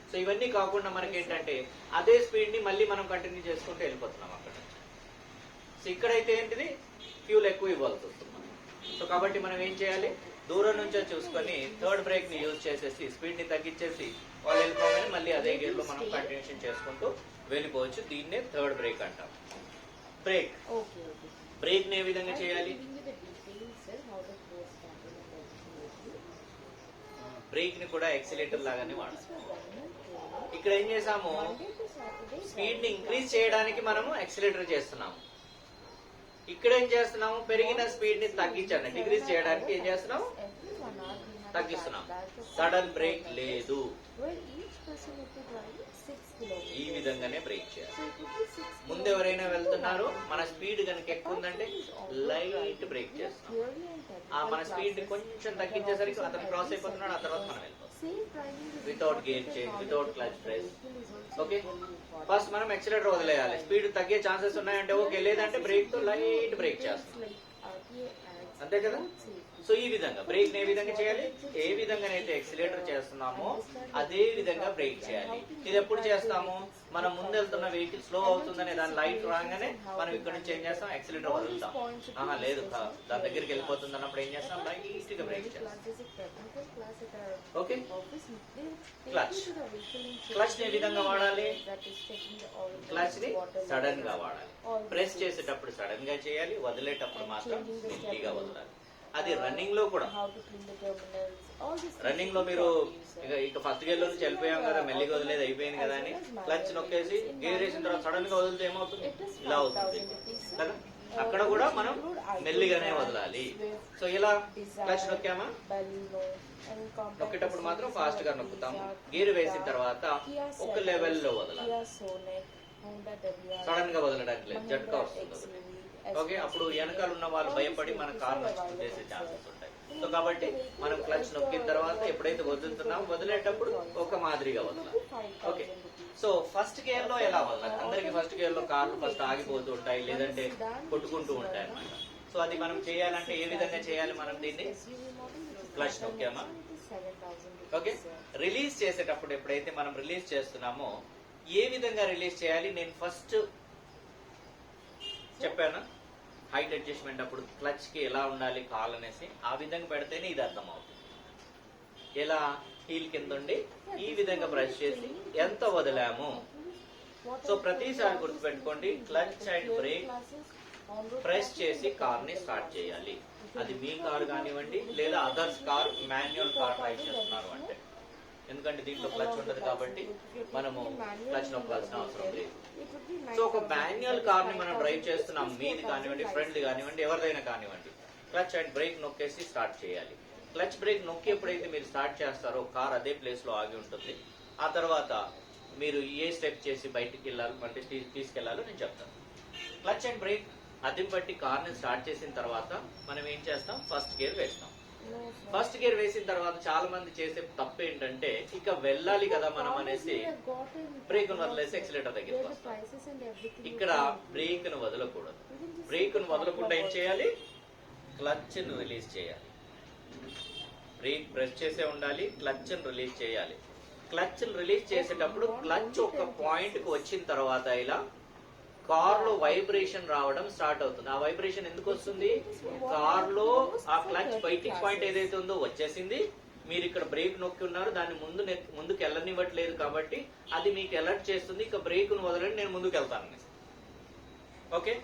సో ఇవన్నీ కాకుండా మనకి ఏంటంటే అదే స్పీడ్ని మళ్ళీ మనం కంటిన్యూ చేసుకుంటూ వెళ్ళిపోతున్నాం అక్కడ. సో ఇక్కడైతే ఏంటిది? ఫ్యూల్ ఎక్కువ ఇవ్వాల్సి వస్తుంది. సో కాబట్టి మనం ఏం చేయాలి? దూరం నుంచే చూసుకొని థర్డ్ బ్రేక్ ని యూజ్ చేసేసి స్పీడ్ ని తగ్గించేసి వాళ్ళు వెళ్ళిపోగానే మళ్ళీ అదే గేర్ లో మనం కంటిన్యూషన్ చేసుకుంటూ వెళ్ళిపోవచ్చు. దీన్నే థర్డ్ బ్రేక్ అంటాం. బ్రేక్ బ్రేక్ ని ఏ విధంగా చేయాలి? బ్రేక్ ని కూడా యాక్సిలేటర్ లాగానే వాడాలి. ఇక్కడ ఏం చేసాము? స్పీడ్ ని ఇంక్రీజ్ చేయడానికి మనము యాక్సిలేటర్ చేస్తున్నాము. ఇక్కడ ఏం చేస్తున్నాము? పెరిగిన స్పీడ్ ని తగ్గించండి, డిక్రీజ్ చేయడానికి ఏం చేస్తున్నాం? తగ్గిస్తున్నాం. సడన్ బ్రేక్ లేదు. ఈ విధంగానే బ్రేక్ చేయాలి. ముందు ఎవరైనా వెళ్తున్నారు, మన స్పీడ్ కనుక ఎక్కువ ఉందంటే లైట్ బ్రేక్ చేస్తాం. మన స్పీడ్ కొంచెం తగ్గించేసరికి అతను క్రాస్ అయిపోతున్నాడు, ఆ తర్వాత మనం వెళ్ళిపోతాం. Without gear change, without clutch press. Okay, first మనం యాక్సిలరేటర్ వదిలేయాలి. స్పీడ్ తగ్గే ఛాన్సెస్ ఉన్నాయంటే ఓకే, లేదంటే బ్రేక్ తో లైట్ బ్రేక్ చేస్తాం, అంతే కదా. సో ఈ విధంగా బ్రేక్ ఏ విధంగా చేయాలి? ఏ విధంగానైతే యాక్సిలరేటర్ చేస్తున్నామో అదే విధంగా బ్రేక్ చేయాలి. ఇది ఎప్పుడు చేస్తాము? మనం ముందు వెళ్తున్న వెహికల్ స్లో అవుతుందనే దాని లైట్ రాగానే మనం ఇక్కడ నుంచి ఏం చేస్తాం? యాక్సిలరేటర్ వదులుతాం. లేదు దాని దగ్గరికి వెళ్ళిపోతుంది అన్నప్పుడు ఏం చేస్తాం? లైట్ గా బ్రేక్ చేస్తాం. ఓకే, క్లచ్ క్లచ్ ని ఏ విధంగా వాడాలి? క్లచ్ ని సడన్ గా వాడాలి. ప్రెస్ చేసేటప్పుడు సడన్ గా చేయాలి, వదిలేటప్పుడు మాత్రం మెల్లిగా వదలాలి. అది రన్నింగ్ లో కూడా. రన్నింగ్ లో మీరు ఇక ఫస్ట్ గేర్ లో నుంచి వెళ్ళిపోయాం కదా, మెల్లిగా వదిలేదు అయిపోయింది కదా అని క్లచ్ నొక్కేసి గేర్ వేసిన తర్వాత సడన్ గా వదిలితే ఏమవుతుంది? ఇలా అవుతుంది కదా. అక్కడ కూడా మనం మెల్లిగానే వదలాలి. సో ఇలా క్లచ్ నొక్కామా, నొక్కేటప్పుడు మాత్రం ఫాస్ట్ గా నొక్కుతాము. గేర్ వేసిన తర్వాత ఒక లెవెల్లో వదలాలి. సడన్ గా వదలడానికి లేదు, జట్కా వస్తుంది. ఓకే, అప్పుడు వెనకాల ఉన్న వాళ్ళు భయపడి మన కార్ నష్టం చేసే ఛాన్సెస్ ఉంటాయి. సో కాబట్టి మనం క్లచ్ నొక్కిన తర్వాత ఎప్పుడైతే వదులుతున్నామో వదిలేటప్పుడు ఒక మాదిరిగా వదలాలి. ఓకే, సో ఫస్ట్ గేర్ లో ఎలా వదలాలి? అందరికి ఫస్ట్ గేర్ లో కార్లు ఫస్ట్ ఆగిపోతూ ఉంటాయి, లేదంటే కొట్టుకుంటూ ఉంటాయి అన్నమాట. సో అది మనం చేయాలంటే ఏ విధంగా చేయాలి? మనం దీన్ని క్లచ్ నొక్కామా, ఓకే, రిలీజ్ చేసేటప్పుడు ఎప్పుడైతే మనం రిలీజ్ చేస్తున్నామో ఏ విధంగా రిలీజ్ చేయాలి? నేను ఫస్ట్ చెప్పాను, హైట్ అడ్జస్ట్మెంట్ అప్పుడు క్లచ్ కి ఎలా ఉండాలి కాల్ అనేసి, ఆ విధంగా పెడితేనే ఇది అర్థం అవుతుంది. ఎలా? హీల్ కింద ఉండి ఈ విధంగా ప్రెస్ చేసి ఎంత వదిలాము. సో ప్రతిసారి గుర్తుపెట్టుకోండి, క్లచ్ అండ్ బ్రేక్ ప్రెస్ చేసి కార్ ని స్టార్ట్ చేయాలి. అది మీ కార్ కానివ్వండి, లేదా others car manual car drive చేస్తున్నారు అంటే. ఎందుకంటే దీంట్లో క్లచ్ ఉండదు కాబట్టి మనము క్లచ్ నొక్కాల్సిన అవసరం లేదు. సో ఒక మాన్యువల్ కార్ ని మనం డ్రైవ్ చేస్తున్నాం, మీది కానివ్వండి, ఫ్రెండ్ కానివ్వండి, ఎవరిదైనా కానివ్వండి, క్లచ్ అండ్ బ్రేక్ నొక్కేసి స్టార్ట్ చేయాలి. క్లచ్ బ్రేక్ నొక్కి ఎప్పుడైతే మీరు స్టార్ట్ చేస్తారో కార్ అదే ప్లేస్ లో ఆగి ఉంటుంది. ఆ తర్వాత మీరు ఏ స్టెప్ చేసి బయటికి వెళ్ళాలి అంటే తీసుకెళ్లాలో నేను చెప్తాను. క్లచ్ అండ్ బ్రేక్ అద్దెం పట్టి కార్ ని స్టార్ట్ చేసిన తర్వాత మనం ఏం చేస్తాం? ఫస్ట్ గేర్ వేస్తాం. ఫస్ట్ గేర్ వేసిన తర్వాత చాలా మంది చేసే తప్పు ఏంటంటే, ఇక వెళ్ళాలి కదా మనం అనేసి బ్రేక్ ను వదిలేసి యాక్సిలరేటర్ దగ్గరికి వస్తాం. ఇక్కడ బ్రేక్ ను వదలకూడదు. బ్రేక్ ను వదలకుండా ఏం చేయాలి? క్లచ్ ను రిలీజ్ చేయాలి. బ్రేక్ ప్రెస్ చేసే ఉండాలి, క్లచ్ ను రిలీజ్ చేయాలి. క్లచ్ ను రిలీజ్ చేసేటప్పుడు క్లచ్ ఒక పాయింట్ కు వచ్చిన తర్వాత ఇలా కార్ లో వైబ్రేషన్ రావడం స్టార్ట్ అవుతుంది. ఆ వైబ్రేషన్ ఎందుకు వస్తుంది? కార్ లో ఆ క్లచ్ బయటికి పాయింట్ ఏదైతే ఉందో వచ్చేసింది, మీరు ఇక్కడ బ్రేక్ నొక్కి ఉన్నారు, దాన్ని ముందుకు వెళ్ళనివ్వట్లేదు కాబట్టి అది మీకు అలర్ట్ చేస్తుంది, ఇక బ్రేక్ ను వదలండి, నేను ముందుకు వెళ్తాను. ఓకే,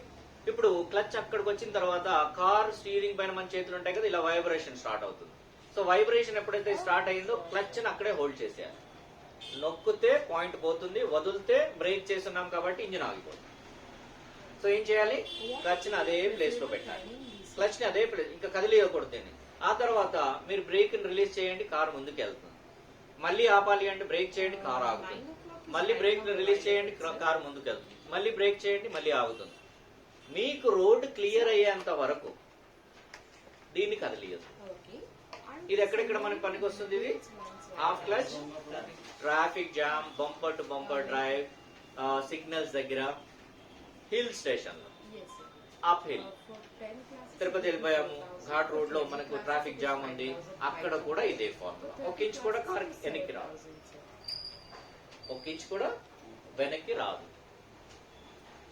ఇప్పుడు క్లచ్ అక్కడికి వచ్చిన తర్వాత కార్ స్టీరింగ్ పైన మన చేతులు ఉంటాయి కదా, ఇలా వైబ్రేషన్ స్టార్ట్ అవుతుంది. సో వైబ్రేషన్ ఎప్పుడైతే స్టార్ట్ అయిందో క్లచ్ ని అక్కడే హోల్డ్ చేసేయాలి. నొక్కితే పాయింట్ పోతుంది, వదిలితే బ్రేక్ చేస్తున్నాం కాబట్టి ఇంజిన్ ఆగిపోతుంది. సో ఏం చేయాలి? క్లచ్ ని అదే ప్లేస్ లో పెట్టాలి. క్లచ్ ని అదే ప్లేస్, ఇంకా కదిలియకూడదు. ఆ తర్వాత మీరు బ్రేక్ ని రిలీజ్ చేయండి, కార్ ముందుకు వెళ్తుంది. మళ్ళీ ఆపాలి అంటే బ్రేక్ చేయండి, కార్ ఆగుతుంది. మళ్ళీ బ్రేక్ ని రిలీజ్ చేయండి, కార్ ముందుకు వెళ్తుంది. మళ్ళీ బ్రేక్ చేయండి, మళ్ళీ ఆగుతుంది. మీకు రోడ్ క్లియర్ అయ్యేంత వరకు దీన్ని కదిలియదు. ఇది ఎక్కడెక్కడ మనకి పనికి వస్తుంది? ఇది half clutch, traffic jam, bumper to bumper drive, signals దగ్గర, హిల్ స్టేషన్ లో, అప్ హిల్, తిరుపతి వెళ్ళిపోయాము, ఘాట్ రోడ్ లో మనకు ట్రాఫిక్ జామ్ ఉంది, అక్కడ కూడా ఇదే ఫార్ములా. ఒక ఇంచ్ కూడా కార్ వెనక్కి రాదు, ఒక ఇంచ్ కూడా వెనక్కి రాదు.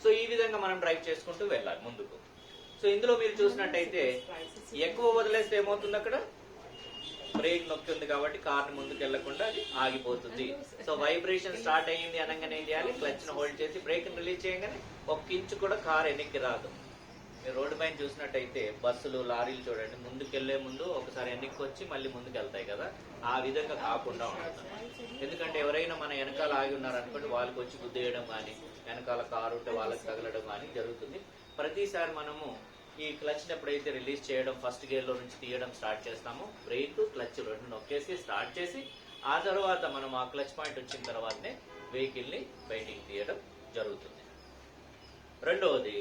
సో ఈ విధంగా మనం డ్రైవ్ చేసుకుంటూ వెళ్ళాలి ముందుకు. సో ఇందులో మీరు చూసినట్టయితే ఎక్కువ వదిలేస్తే ఏమవుతుంది, అక్కడ బ్రేక్ నొక్కి ఉంది కాబట్టి కార్ని ముందుకు వెళ్లకుండా అది ఆగిపోతుంది. సో వైబ్రేషన్ స్టార్ట్ అయ్యింది అనగానే ఏం చేయాలి? క్లచ్ ను హోల్డ్ చేసి బ్రేక్ ని రిలీజ్ చేయగానే ఒక ఇంచు కూడా కార్ వెనక్కి రాదు. మీరు రోడ్డు పైన చూసినట్టయితే బస్సులు, లారీలు చూడండి, ముందుకు వెళ్లే ముందు ఒకసారి వెనక్కి వచ్చి మళ్ళీ ముందుకు వెళ్తాయి కదా, ఆ విధంగా కాకుండా ఉంటుంది. ఎందుకంటే ఎవరైనా మన వెనకాల ఆగి ఉన్నారనుకోండి, వాళ్ళకి వచ్చి గుద్దేయడం కానీ, వెనకాల కారు ఉంటే వాళ్ళకి తగలడం కానీ జరుగుతుంది. ప్రతిసారి మనము ఈ క్లచ్ ఎప్పుడైతే రిలీజ్ చేయడం, ఫస్ట్ గేర్ లో నుంచి తీయడం స్టార్ట్ చేస్తామో, బ్రేక్ క్లచ్ రెండు నొక్కేసి స్టార్ట్ చేసి, ఆ తర్వాత మనం ఆ క్లచ్ పాయింట్ వచ్చిన తర్వాతనే వెహికల్ ని బయటికి తీయడం జరుగుతుంది. రెండవది,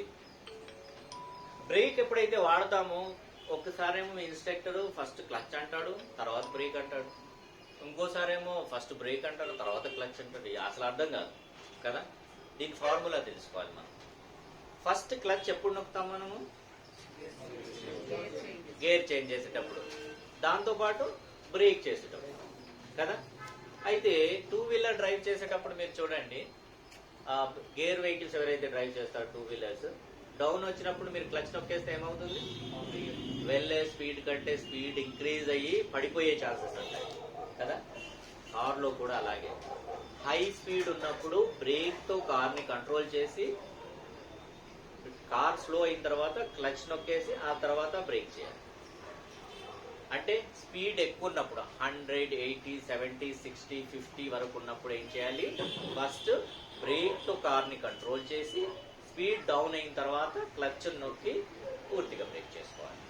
బ్రేక్ ఎప్పుడైతే వాడతామో ఒక్కసారేమో ఇన్స్ట్రక్టర్ ఫస్ట్ క్లచ్ అంటాడు, తర్వాత బ్రేక్ అంటాడు, ఇంకోసారేమో ఫస్ట్ బ్రేక్ అంటాడు, తర్వాత క్లచ్ అంటాడు. అసలు అర్థం కాదు కదా. దీని ఫార్ములా తెలుసుకోవాలి మనం. ఫస్ట్ క్లచ్ ఎప్పుడు నొక్కుతాం మనము? గేర్ చేంజ్ చేసేటప్పుడు, దాంతో పాటు బ్రేక్ చేసేటప్పుడు కదా. అయితే టూ వీలర్ డ్రైవ్ చేసేటప్పుడు మీరు చూడండి, గేర్ వెహికల్స్ ఎవరైతే డ్రైవ్ చేస్తారో టూ వీలర్స్, డౌన్ వచ్చినప్పుడు మీరు క్లచ్ నొక్కేస్తే ఏమవుతుంది? వెళ్ళే స్పీడ్ కంటే స్పీడ్ ఇంక్రీజ్ అయ్యి పడిపోయే ఛాన్సెస్ ఉంటాయి కదా. కార్ లో కూడా అలాగే హై స్పీడ్ ఉన్నప్పుడు బ్రేక్ తో కార్ ని కంట్రోల్ చేసి, కార్ స్లో అయిన తర్వాత క్లచ్ నొక్కేసి ఆ తర్వాత బ్రేక్ చేయాలి. అంటే స్పీడ్ ఎక్కువ ఉన్నప్పుడు 100, 80, 70, 60, 50 వరకు ఉన్నప్పుడు ఏం చేయాలి? ఫస్ట్ బ్రేక్ తో కార్ ని కంట్రోల్ చేసి, స్పీడ్ డౌన్ అయిన తర్వాత క్లచ్ నొక్కి పూర్తిగా బ్రేక్ చేసుకోవాలి.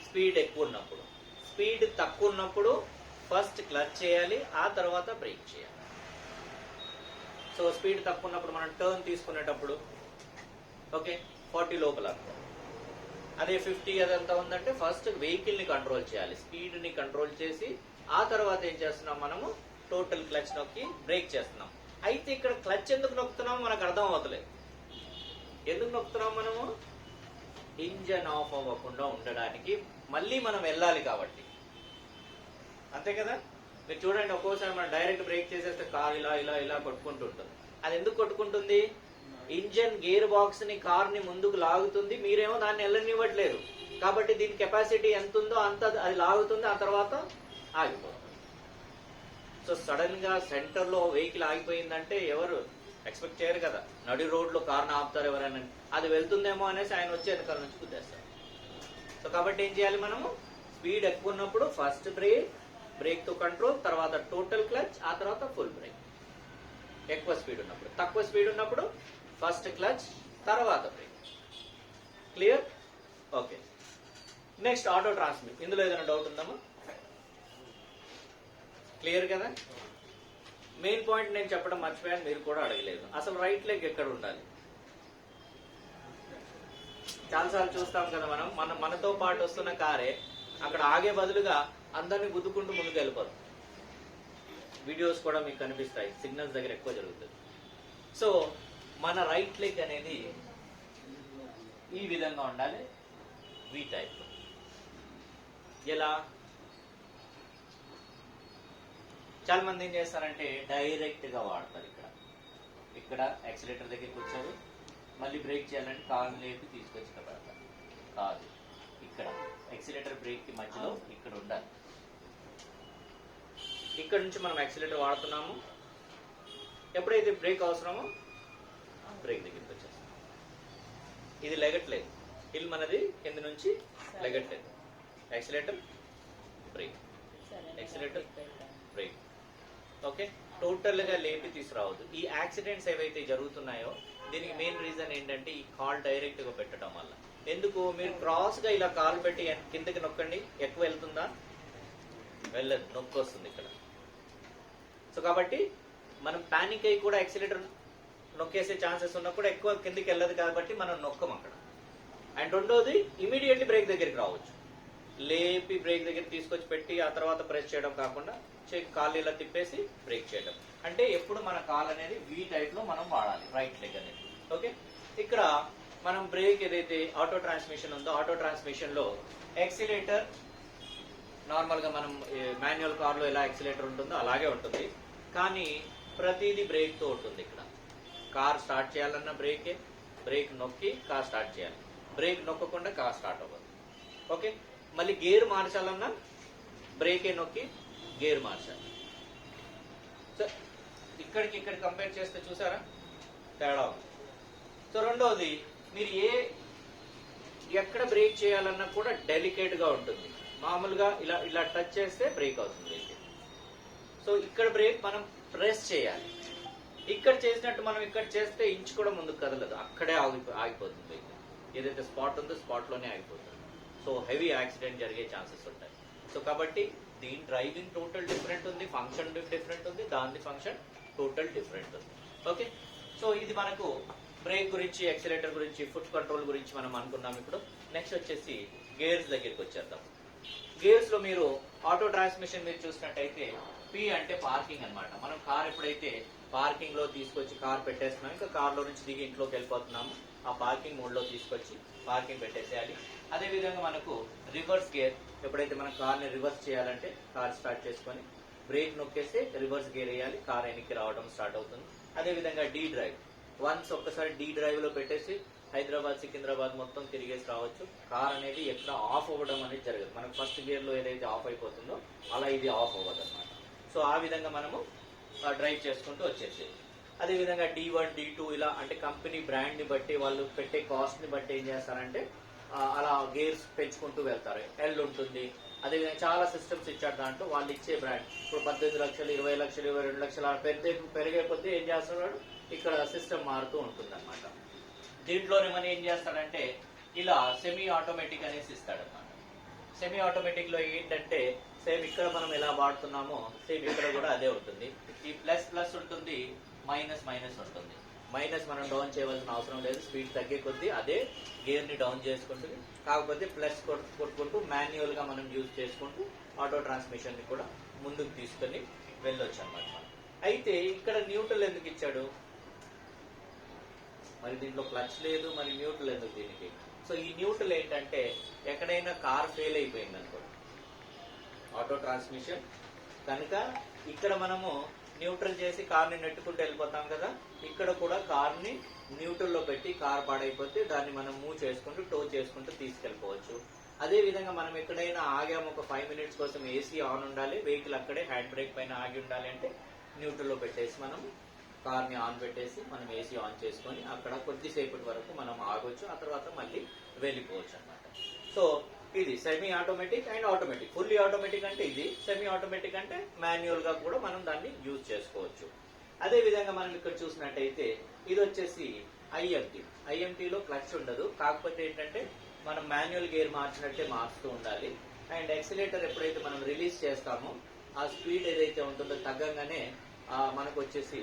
స్పీడ్ ఎక్కువ ఉన్నప్పుడు. స్పీడ్ తక్కువ ఉన్నప్పుడు ఫస్ట్ క్లచ్ చేయాలి, ఆ తర్వాత బ్రేక్ చేయాలి. సో స్పీడ్ తక్కువ ఉన్నప్పుడు మనం టర్న్ తీసుకునేటప్పుడు ఓకే 40 లోపల, అదే 50 అదంతా ఉందంటే ఫస్ట్ వెహికల్ ని కంట్రోల్ చేయాలి, స్పీడ్ ని కంట్రోల్ చేసి, ఆ తర్వాత ఏం చేస్తున్నాం మనము? టోటల్ క్లచ్ నొక్కి బ్రేక్ చేస్తున్నాం. అయితే ఇక్కడ క్లచ్ ఎందుకు నొక్కుతున్నామో మనకు అర్థం అవుతలేదు. ఎందుకు నొక్కుతున్నాం మనము? ఇంజన్ ఆఫ్ అవ్వకుండా ఉండడానికి, మళ్ళీ మనం వెళ్ళాలి కాబట్టి. అంతే కదా. మీరు చూడండి, ఒక్కోసారి మనం డైరెక్ట్ బ్రేక్ చేసేస్తే కార్ ఇలా ఇలా ఇలా కొట్టుకుంటుంటుంది. అది ఎందుకు కొట్టుకుంటుంది? ఇంజన్ గేర్ బాక్స్ ని, కార్ ని ముందుకు లాగుతుంది, మీరేమో దాన్ని వెళ్ళనివ్వట్లేదు. కాబట్టి దీని కెపాసిటీ ఎంత ఉందో అంత అది లాగుతుంది, ఆ తర్వాత ఆగిపోతుంది. సో సడన్ గా సెంటర్ లో వెహికల్ ఆగిపోయిందంటే ఎవరు ఎక్స్పెక్ట్ చేయరు కదా. నడి రోడ్ లో కార్ను ఆపుతారు ఎవరైనా, అది వెళ్తుందేమో అనేసి ఆయన వచ్చి వెనకాల నుంచి గుద్దేస్తారు. సో కాబట్టి ఏం చేయాలి మనము? స్పీడ్ ఎక్కువ ఉన్నప్పుడు ఫస్ట్ బ్రేక్, బ్రేక్ తో కంట్రోల్, తర్వాత టోటల్ క్లచ్, ఆ తర్వాత ఫుల్ బ్రేక్. ఎక్కువ స్పీడ్ ఉన్నప్పుడు. తక్కువ స్పీడ్ ఉన్నప్పుడు ఫస్ట్ క్లచ్, తర్వాత break. Clear? Okay. Next auto transmit. ఇందులో ఏదైనా డౌట్ ఉందమ్మా? క్లియర్ కదా. మెయిన్ పాయింట్ నేను చెప్పడం మర్చిపోయాను, మీరు కూడా అడగలేదు. అసలు రైట్ లెగ్ ఎక్కడ ఉండాలి? చాలాసార్లు చూస్తాం కదా మనం, మనతో పాటు వస్తున్న కారే అక్కడ ఆగే బదులుగా అందరినీ గుద్దుకుంటూ ముందుకు వెళ్ళిపోదు. వీడియోస్ కూడా మీకు కనిపిస్తాయి, సిగ్నల్స్ దగ్గర ఎక్కువ జరుగుతుంది. సో మన రైట్ లెగ్ అనేది ఈ విధంగా ఉండాలి, వి టైప్. ఎలా? చాలా మంది ఏం చేస్తారంటే డైరెక్ట్ గా వాడతారు. ఇక్కడ యాక్సిలేటర్ దగ్గరికి వచ్చారు, మళ్ళీ బ్రేక్ చేయాలంటే కాలు లేపి తీసుకొచ్చిన పడతారు. కాదు, ఇక్కడ యాక్సిలేటర్ బ్రేక్ కి మధ్యలో ఇక్కడ ఉండాలి. ఇక్కడ నుంచి మనం యాక్సిలేటర్ వాడుతున్నాము, ఎప్పుడైతే బ్రేక్ అవసరమో బ్రేక్ దగ్గరికి వచ్చేస్తాం. ఇది లెగట్లేదు, హిల్ మనది కింద నుంచి లెగట్లేదు. Accelerator brake, accelerator brake. Okay, total గా లేపి తీసుకురావద్దు. ఈ యాక్సిడెంట్స్ ఏవైతే జరుగుతున్నాయో దీనికి మెయిన్ రీజన్ ఏంటంటే ఈ కాల్ డైరెక్ట్ గా పెట్టడం వల్ల. ఎందుకు? మీరు క్రాస్ గా ఇలా కాల్ పెట్టి కిందకి నొక్కండి, ఎక్కువ వెళ్తుందా? వెళ్ళదు, నొక్కి వస్తుంది ఇక్కడ. సో కాబట్టి మనం పానిక్ అయ్యి కూడా యాక్సిలేటర్ నొక్కేసే ఛాన్సెస్ ఉన్నప్పుడు ఎక్కువ కిందికి వెళ్ళదు కాబట్టి మనం నొక్కం అక్కడ. అండ్ రెండోది ఇమీడియట్లీ బ్రేక్ దగ్గరికి రావచ్చు. లేపి బ్రేక్ దగ్గర తీసుకొచ్చి పెట్టి ఆ తర్వాత ప్రెస్ చేయడం కాకుండా కాళ్ళు ఇలా తిప్పేసి బ్రేక్ చేయడం. అంటే ఎప్పుడు మన కాల్ అనేది వీ టైప్ లో మనం వాడాలి, రైట్ లెగ్ అనేది. ఓకే, ఇక్కడ మనం బ్రేక్ ఏదైతే ఆటో ట్రాన్స్మిషన్ ఉందో, ఆటో ట్రాన్స్మిషన్ లో యాక్సిలేటర్ నార్మల్ గా మనం మాన్యువల్ కార్ లో ఎలా యాక్సిలేటర్ ఉంటుందో అలాగే ఉంటుంది, కానీ ప్రతిదీ బ్రేక్ తో ఉంటుంది. ఇక్కడ కార్ స్టార్ట్ చేయాలన్నా బ్రేకే, బ్రేక్ నొక్కి కార్ స్టార్ట్ చేయాలి, బ్రేక్ నొక్కకుండా కార్ స్టార్ట్ అవ్వదు. ఓకే, మళ్ళీ గేర్ మార్చాలన్నా బ్రేకే నొక్కి గేర్ మార్చాలి. సో ఇక్కడికి ఇక్కడ కంపేర్ చేస్తే చూసారా తేడా ఉంది. సో రెండవది, మీరు ఎక్కడ బ్రేక్ చేయాలన్నా కూడా డెలికేట్ గా ఉంటుంది. మామూలుగా ఇలా ఇలా టచ్ చేస్తే బ్రేక్ అవుతుంది. సో ఇక్కడ బ్రేక్ మనం ప్రెస్ చేయాలి. ఇక్కడ చేసినట్టు మనం ఇక్కడ చేస్తే ఇంచు కూడా ముందుకు కదలదు, అక్కడే ఆగిపోతుంది. ఏదైతే స్పాట్ ఉందో స్పాట్ లోనే ఆగిపోతుంది. సో హెవీ యాక్సిడెంట్ జరిగే ఛాన్సెస్ ఉంటాయి. సో కాబట్టి దీని డ్రైవింగ్ టోటల్ డిఫరెంట్ ఉంది, ఫంక్షన్ డిఫరెంట్ ఉంది, దాని ఫంక్షన్ టోటల్ డిఫరెంట్ ఉంది. ఓకే, సో ఇది మనకు బ్రేక్ గురించి, యాక్సిలేటర్ గురించి, ఫుట్ కంట్రోల్ గురించి మనం అనుకున్నాం. ఇప్పుడు నెక్స్ట్ వచ్చేసి గేర్స్ దగ్గరికి వచ్చేద్దాం. గేర్స్ లో మీరు ఆటో ట్రాన్స్మిషన్ మీరు చూసినట్టయితే పి అంటే పార్కింగ్ అన్నమాట. మనం కార్ ఎప్పుడైతే పార్కింగ్ లో తీసుకొచ్చి కార్ పెట్టేస్తున్నాం, ఇంకా కార్ లో నుంచి దిగి ఇంట్లోకి వెళ్ళిపోతున్నాము, ఆ పార్కింగ్ మోడ్ లో తీసుకొచ్చి పార్కింగ్ పెట్టేసేయాలి. అదే విధంగా మనకు రివర్స్ గేర్, ఎప్పుడైతే మనం కార్ ని రివర్స్ చేయాలంటే కార్ స్టార్ట్ చేసుకొని బ్రేక్ నొక్కేస్తే రివర్స్ గేర్ వేయాలి, కార్ వెనక్కి రావడం స్టార్ట్ అవుతుంది. అదే విధంగా డి డ్రైవ్, వన్స్ ఒక్కసారి డి డ్రైవ్ లో పెట్టేసి హైదరాబాద్ సికింద్రాబాద్ మొత్తం తిరిగేసి రావచ్చు. కార్ అనేది ఎక్కడ ఆఫ్ అవ్వడం అనేది జరగదు. మనకు ఫస్ట్ గేర్ లో ఏదైతే ఆఫ్ అయిపోతుందో అలా ఇది ఆఫ్ అవ్వదు అనమాట. సో ఆ విధంగా మనము డ్రైవ్ చేసుకుంటూ వచ్చేసేది. అదే విధంగా D1 D2 ఇలా అంటే కంపెనీ బ్రాండ్ ని బట్టి, వాళ్ళు పెట్టే కాస్ట్ ని బట్టి ఏం చేస్తారంటే అలా గేర్స్ పెంచుకుంటూ వెళ్తారు. ఎల్ ఉంటుంది. అదేవిధంగా చాలా సిస్టమ్స్ ఇచ్చారు దాంట్లో, వాళ్ళు ఇచ్చే బ్రాండ్ ఇప్పుడు 18 లక్షలు 20 లక్షలు 22 లక్షలు పెరిగే కొద్దీ ఏం చేస్తున్నాడు, ఇక్కడ సిస్టమ్ మారుతూ ఉంటుంది అనమాట. దీంట్లోనే మనం ఏం చేస్తాడంటే ఇలా సెమీ ఆటోమేటిక్ అనేసి ఇస్తాడన్నమాట. సెమీ ఆటోమేటిక్ లో ఏంటంటే సేమ్ ఇక్కడ మనం ఎలా వాడుతున్నామో సేమ్ ఇక్కడ కూడా అదే ఉంటుంది. ఈ ప్లస్ ప్లస్ ఉంటుంది, మైనస్ మైనస్ ఉంటుంది. మైనస్ మనం డౌన్ చేయవలసిన అవసరం లేదు, స్పీడ్ తగ్గే కొద్దీ అదే గేర్ ని డౌన్ చేసుకుంటుంది. కాకపోతే ప్లస్ కొట్టుకుంటూ మాన్యువల్ గా మనం యూజ్ చేసుకుంటూ ఆటో ట్రాన్స్మిషన్ ని కూడా ముందుకు తీసుకొని వెళ్ళొచ్చు అన్నమాట. అయితే ఇక్కడ న్యూట్రల్ ఎందుకు ఇచ్చాడు, మరి దీంట్లో క్లచ్ లేదు, మరి న్యూట్రల్ ఎందుకు దీనికి? సో ఈ న్యూట్రల్ ఏంటంటే ఎక్కడైనా కార్ ఫెయిల్ అయిపోయింది అనుకోండి ఆటో ట్రాన్స్మిషన్ కనుక, ఇక్కడ మనము న్యూట్రల్ చేసి కార్ ని నెట్టుకుంటూ వెళ్ళిపోతాం కదా, ఇక్కడ కూడా కార్ ని న్యూట్రల్ లో పెట్టి కార్ పాడైపోతే దాన్ని మనం మూవ్ చేసుకుంటూ టో చేసుకుంటూ తీసుకెళ్లిపోవచ్చు. అదే విధంగా మనం ఎక్కడైనా ఆగాము, ఒక 5 minutes కోసం ఏసీ ఆన్ ఉండాలి, వెహికల్ అక్కడే హ్యాండ్ బ్రేక్ పైన ఆగి ఉండాలి అంటే న్యూట్రల్ లో పెట్టేసి మనం కార్ ని ఆన్ పెట్టేసి మనం ఏసీ ఆన్ చేసుకొని అక్కడ కొద్దిసేపటి వరకు మనం ఆగొచ్చు, ఆ తర్వాత మళ్ళీ వెళ్ళిపోవచ్చు అన్నమాట. సో ఇది semi automatic and automatic. Fully automatic అంటే ఇది, సెమీ ఆటోమేటిక్ అంటే మాన్యువల్ గా కూడా మనం దాన్ని యూజ్ చేసుకోవచ్చు. అదే విధంగా మనం ఇక్కడ చూసినట్టయితే ఇది వచ్చేసి ఐఎంటీలో క్లచ్ ఉండదు, కాకపోతే ఏంటంటే మనం మాన్యువల్ గేర్ మార్చినట్టే మార్చుతూ ఉండాలి. అండ్ యాక్సిలేటర్ ఎప్పుడైతే మనం రిలీజ్ చేస్తామో ఆ స్పీడ్ ఏదైతే ఉంటుందో తగ్గంగానే మనకు వచ్చేసి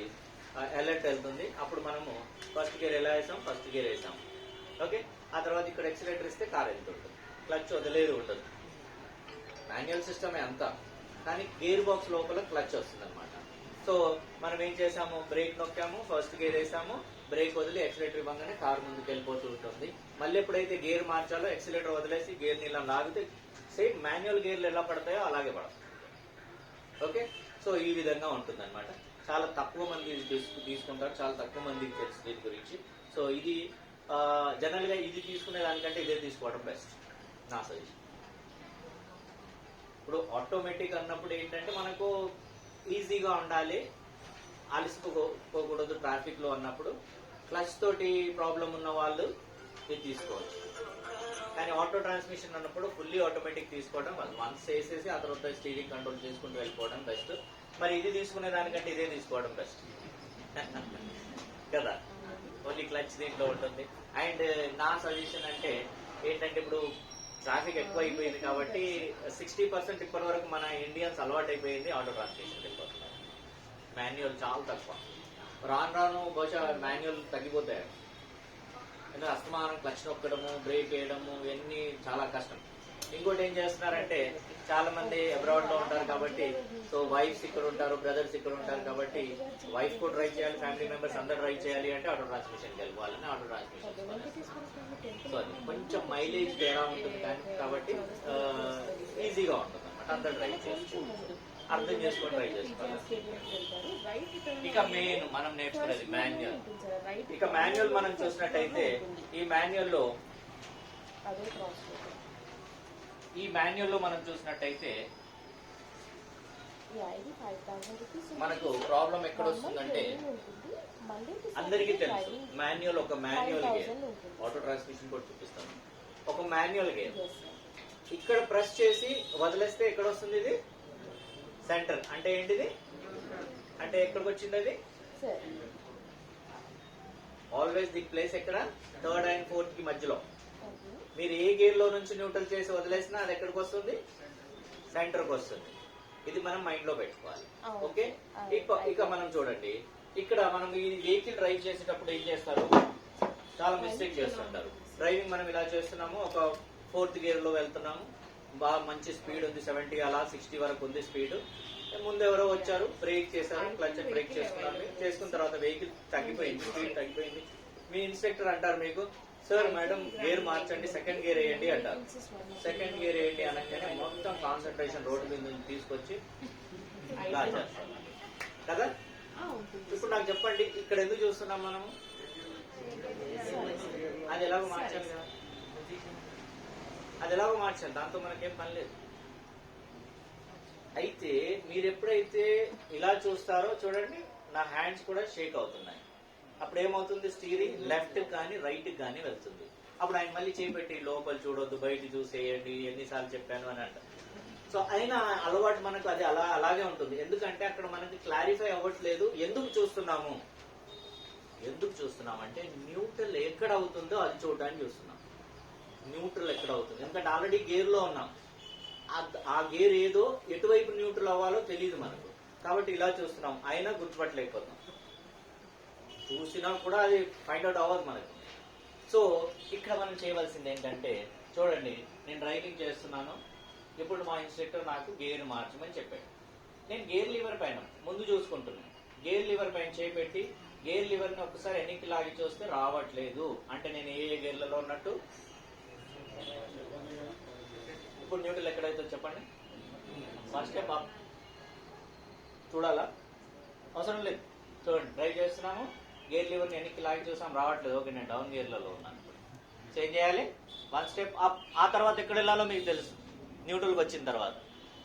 అలర్ట్ వెళ్తుంది. అప్పుడు మనము ఫస్ట్ గేర్ ఎలా వేసాం, ఫస్ట్ గేర్ వేసాం. ఓకే, ఆ తర్వాత ఇక్కడ యాక్సిలేటర్ ఇస్తే కార్ వెళ్తుంటుంది, క్లచ్ వదిలేదు ఉండదు. మాన్యువల్ సిస్టమే అంతా, కానీ గేర్ బాక్స్ లోపల క్లచ్ వస్తుంది అనమాట. సో మనం ఏం చేసాము, బ్రేక్ నొక్కాము, ఫస్ట్ గేర్ వేసాము, బ్రేక్ వదిలి యాక్సిలేటర్ ఇవ్వగానే కార్ ముందుకు వెళ్ళిపోతూ ఉంటుంది. మళ్ళీ ఎప్పుడైతే గేర్ మార్చాలో యాక్సిలేటర్ వదిలేసి గేర్ ని ఇలా లాగితే సేమ్ మాన్యువల్ గేర్లు ఎలా పడతాయో అలాగే పడతాయి. ఓకే, సో ఈ విధంగా ఉంటుంది అనమాట. చాలా తక్కువ మంది తీసుకుంటారు, చాలా తక్కువ మందికి తెలుసు దీని గురించి. సో ఇది జనరల్ గా ఇది తీసుకునే దానికంటే ఇదే తీసుకోవడం బెస్ట్ నా సజెషన్. ఇప్పుడు ఆటోమేటిక్ అన్నప్పుడు ఏంటంటే మనకు ఈజీగా ఉండాలి, అలసిపోకూడదు ట్రాఫిక్ లో అన్నప్పుడు. క్లచ్ తోటి ప్రాబ్లం ఉన్న వాళ్ళు ఇది తీసుకోవచ్చు. కానీ ఆటో ట్రాన్స్మిషన్ అన్నప్పుడు ఫుల్లీ ఆటోమేటిక్ తీసుకోవడం, వన్స్ వేసేసి ఆ తర్వాత స్టీరింగ్ కంట్రోల్ చేసుకుంటూ వెళ్ళిపోవడం బెస్ట్. మరి ఇది తీసుకునే దానికంటే ఇదే తీసుకోవడం బెస్ట్ కదా, ఓన్లీ క్లచ్ దీంట్లో ఉంటుంది. అండ్ నా సజెషన్ అంటే ఏంటంటే ఇప్పుడు ట్రాఫిక్ ఎక్కువ అయిపోయింది కాబట్టి 60% ఇప్పటి వరకు మన ఇండియన్స్ అలవాటు అయిపోయింది ఆటో ట్రాన్స్మిషన్ వెళ్ళిపోతున్నారు. మాన్యువల్ చాలా తక్కువ, రాను రాను బహుశా మాన్యువల్ తగ్గిపోతాయి. ఎందుకంటే అస్తమానం క్లచ్ నొక్కడము, బ్రేక్ వేయడము ఇవన్నీ చాలా కష్టం. ఇంకోటి ఏం చేస్తున్నారంటే చాలా మంది అబ్రాడ్ లో ఉంటారు కాబట్టి, సో వైఫ్స్ ఇక్కడ ఉంటారు, బ్రదర్స్ ఇక్కడ ఉంటారు కాబట్టి వైఫ్ కూడా డ్రైవ్ చేయాలి, ఫ్యామిలీ మెంబర్స్ అందరు డ్రైవ్ చేయాలి అంటే ఆటో ట్రాన్స్మిషన్కి వెళ్ళిపోవాలని ఆటో ట్రాన్స్మిషన్. సో అది కొంచెం మైలేజ్ తేడా ఉంటుంది కాబట్టి ఈజీగా ఉంటుంది అన్నమాట, అందరు డ్రైవ్ చేసుకోవచ్చు, అర్థం చేసుకొని డ్రైవ్ చేసుకోవాలి. ఇక మెయిన్ మనం నేర్చుకునేది మాన్యువల్. ఇక మాన్యువల్ మనం చూసినట్టయితే ఈ మాన్యువల్ మనం చూసినట్టయితే మనకు ప్రాబ్లం ఎక్కడ వస్తుందంటే, అందరికీ తెలుసు మాన్యువల్, ఒక మాన్యువల్ గేర్, ఆటో ట్రాన్స్మిషన్ కూడా చూపిస్తాను, ఒక మాన్యువల్ గేర్ ఇక్కడ ప్రెస్ చేసి వదిలేస్తే ఎక్కడ వస్తుంది, ఇది సెంటర్ అంటే ఏంటిది, అంటే ఎక్కడికి వచ్చింది అది, ఆల్వేస్ ది ప్లేస్ ఎక్కడ, థర్డ్ అండ్ ఫోర్త్ కి మధ్యలో. మీరు ఏ గేర్ లో నుంచి న్యూట్రల్ చేసి వదిలేసినా అది ఎక్కడికి వస్తుంది, సెంటర్ కి వస్తుంది. ఇది మనం మైండ్ లో పెట్టుకోవాలి. ఓకే, ఇక మనం చూడండి, ఇక్కడ మనం ఈ వెహికల్ డ్రైవ్ చేసేటప్పుడు ఏం చేస్తారు, చాలా మిస్టేక్ చేస్తుంటారు. డ్రైవింగ్ మనం ఇలా చేస్తున్నాము, ఒక ఫోర్త్ గేర్ లో వెళ్తున్నాము, బాగా మంచి స్పీడ్ ఉంది, 70 అలా 60 వరకు ఉంది స్పీడ్. ముందు ఎవరో వచ్చారు, బ్రేక్ చేశారు, క్లచ్ బ్రేక్ చేసుకున్నారు. చేసుకున్న తర్వాత వెహికల్ తగ్గిపోయింది, స్పీడ్ తగ్గిపోయింది. మీ ఇన్స్ట్రక్టర్ అంటారు మీకు, సార్ మేడం గేర్ మార్చండి, సెకండ్ గేర్ వేయండి అంటారు. సెకండ్ గేర్ వేయండి అనగానే మొత్తం కాన్సన్ట్రేషన్ రోడ్డు మీద నుంచి తీసుకొచ్చి ఇలా చేస్తారు కదా. ఇప్పుడు నాకు చెప్పండి, ఇక్కడ ఎందుకు చూస్తున్నాం మనము, అది ఎలాగో మార్చాలి కదా, అది ఎలాగో మార్చాలి, దాంతో మనకేం పని లేదు. అయితే మీరు ఎప్పుడైతే ఇలా చూస్తారో చూడండి, నా హ్యాండ్స్ కూడా షేక్ అవుతున్నాయి. అప్పుడు ఏమవుతుంది, స్టీరింగ్ లెఫ్ట్ కానీ రైట్ కానీ వెళ్తుంది. అప్పుడు ఆయన మళ్ళీ చేపెట్టి లోపల చూడొద్దు, బయట చూసేయండి, ఎన్నిసార్లు చెప్పాను అని అంట. సో అయినా అలవాటు మనకు అది అలాగే ఉంటుంది. ఎందుకంటే అక్కడ మనకి క్లారిఫై అవ్వట్లేదు ఎందుకు చూస్తున్నాము అంటే న్యూట్రల్ ఎక్కడ అవుతుందో అది చూడడానికి చూస్తున్నాం. న్యూట్రల్ ఎక్కడ అవుతుంది, ఎందుకంటే ఆల్రెడీ గేర్ లో ఉన్నాం, ఆ గేర్ ఏదో ఎటువైపు న్యూట్రల్ అవ్వాలో తెలియదు మనకు, కాబట్టి ఇలా చూస్తున్నాం. అయినా గుర్తుపట్టలేకపోతున్నాం, చూసినా కూడా అది ఫైండ్ అవుట్ అవ్వదు మనకు. సో ఇక్కడ మనం చేయవలసింది ఏంటంటే, చూడండి నేను డ్రైవింగ్ చేస్తున్నాను, ఇప్పుడు మా ఇన్స్ట్రక్టర్ నాకు గేర్ మార్చమని చెప్పాడు. నేను గేర్ లివర్ పైన ముందు చూసుకుంటున్నాను, గేర్ లివర్ పైన చేపెట్టి గేర్ లివర్ ని ఒకసారి వెనక్కి లాగి చూస్తే రావట్లేదు అంటే నేను ఏ గేర్లలో ఉన్నట్టు. ఇప్పుడు న్యూట్రల్ ఎక్కడైతే చెప్పండి, ఫస్ట్ స్టెప్ అప్, చూడాలా అవసరం లేదు. చూడండి డ్రైవ్ చేస్తున్నాము, గేర్ లివర్ ని వెనక్కి లాగి చూసాం, రావట్లేదు, ఓకే నేను డౌన్ గేర్లలో ఉన్నాను. సో ఏం చేయాలి, 1 స్టెప్ అప్. ఆ తర్వాత ఎక్కడ వెళ్ళాలో మీకు తెలుసు, న్యూట్రల్కి వచ్చిన తర్వాత.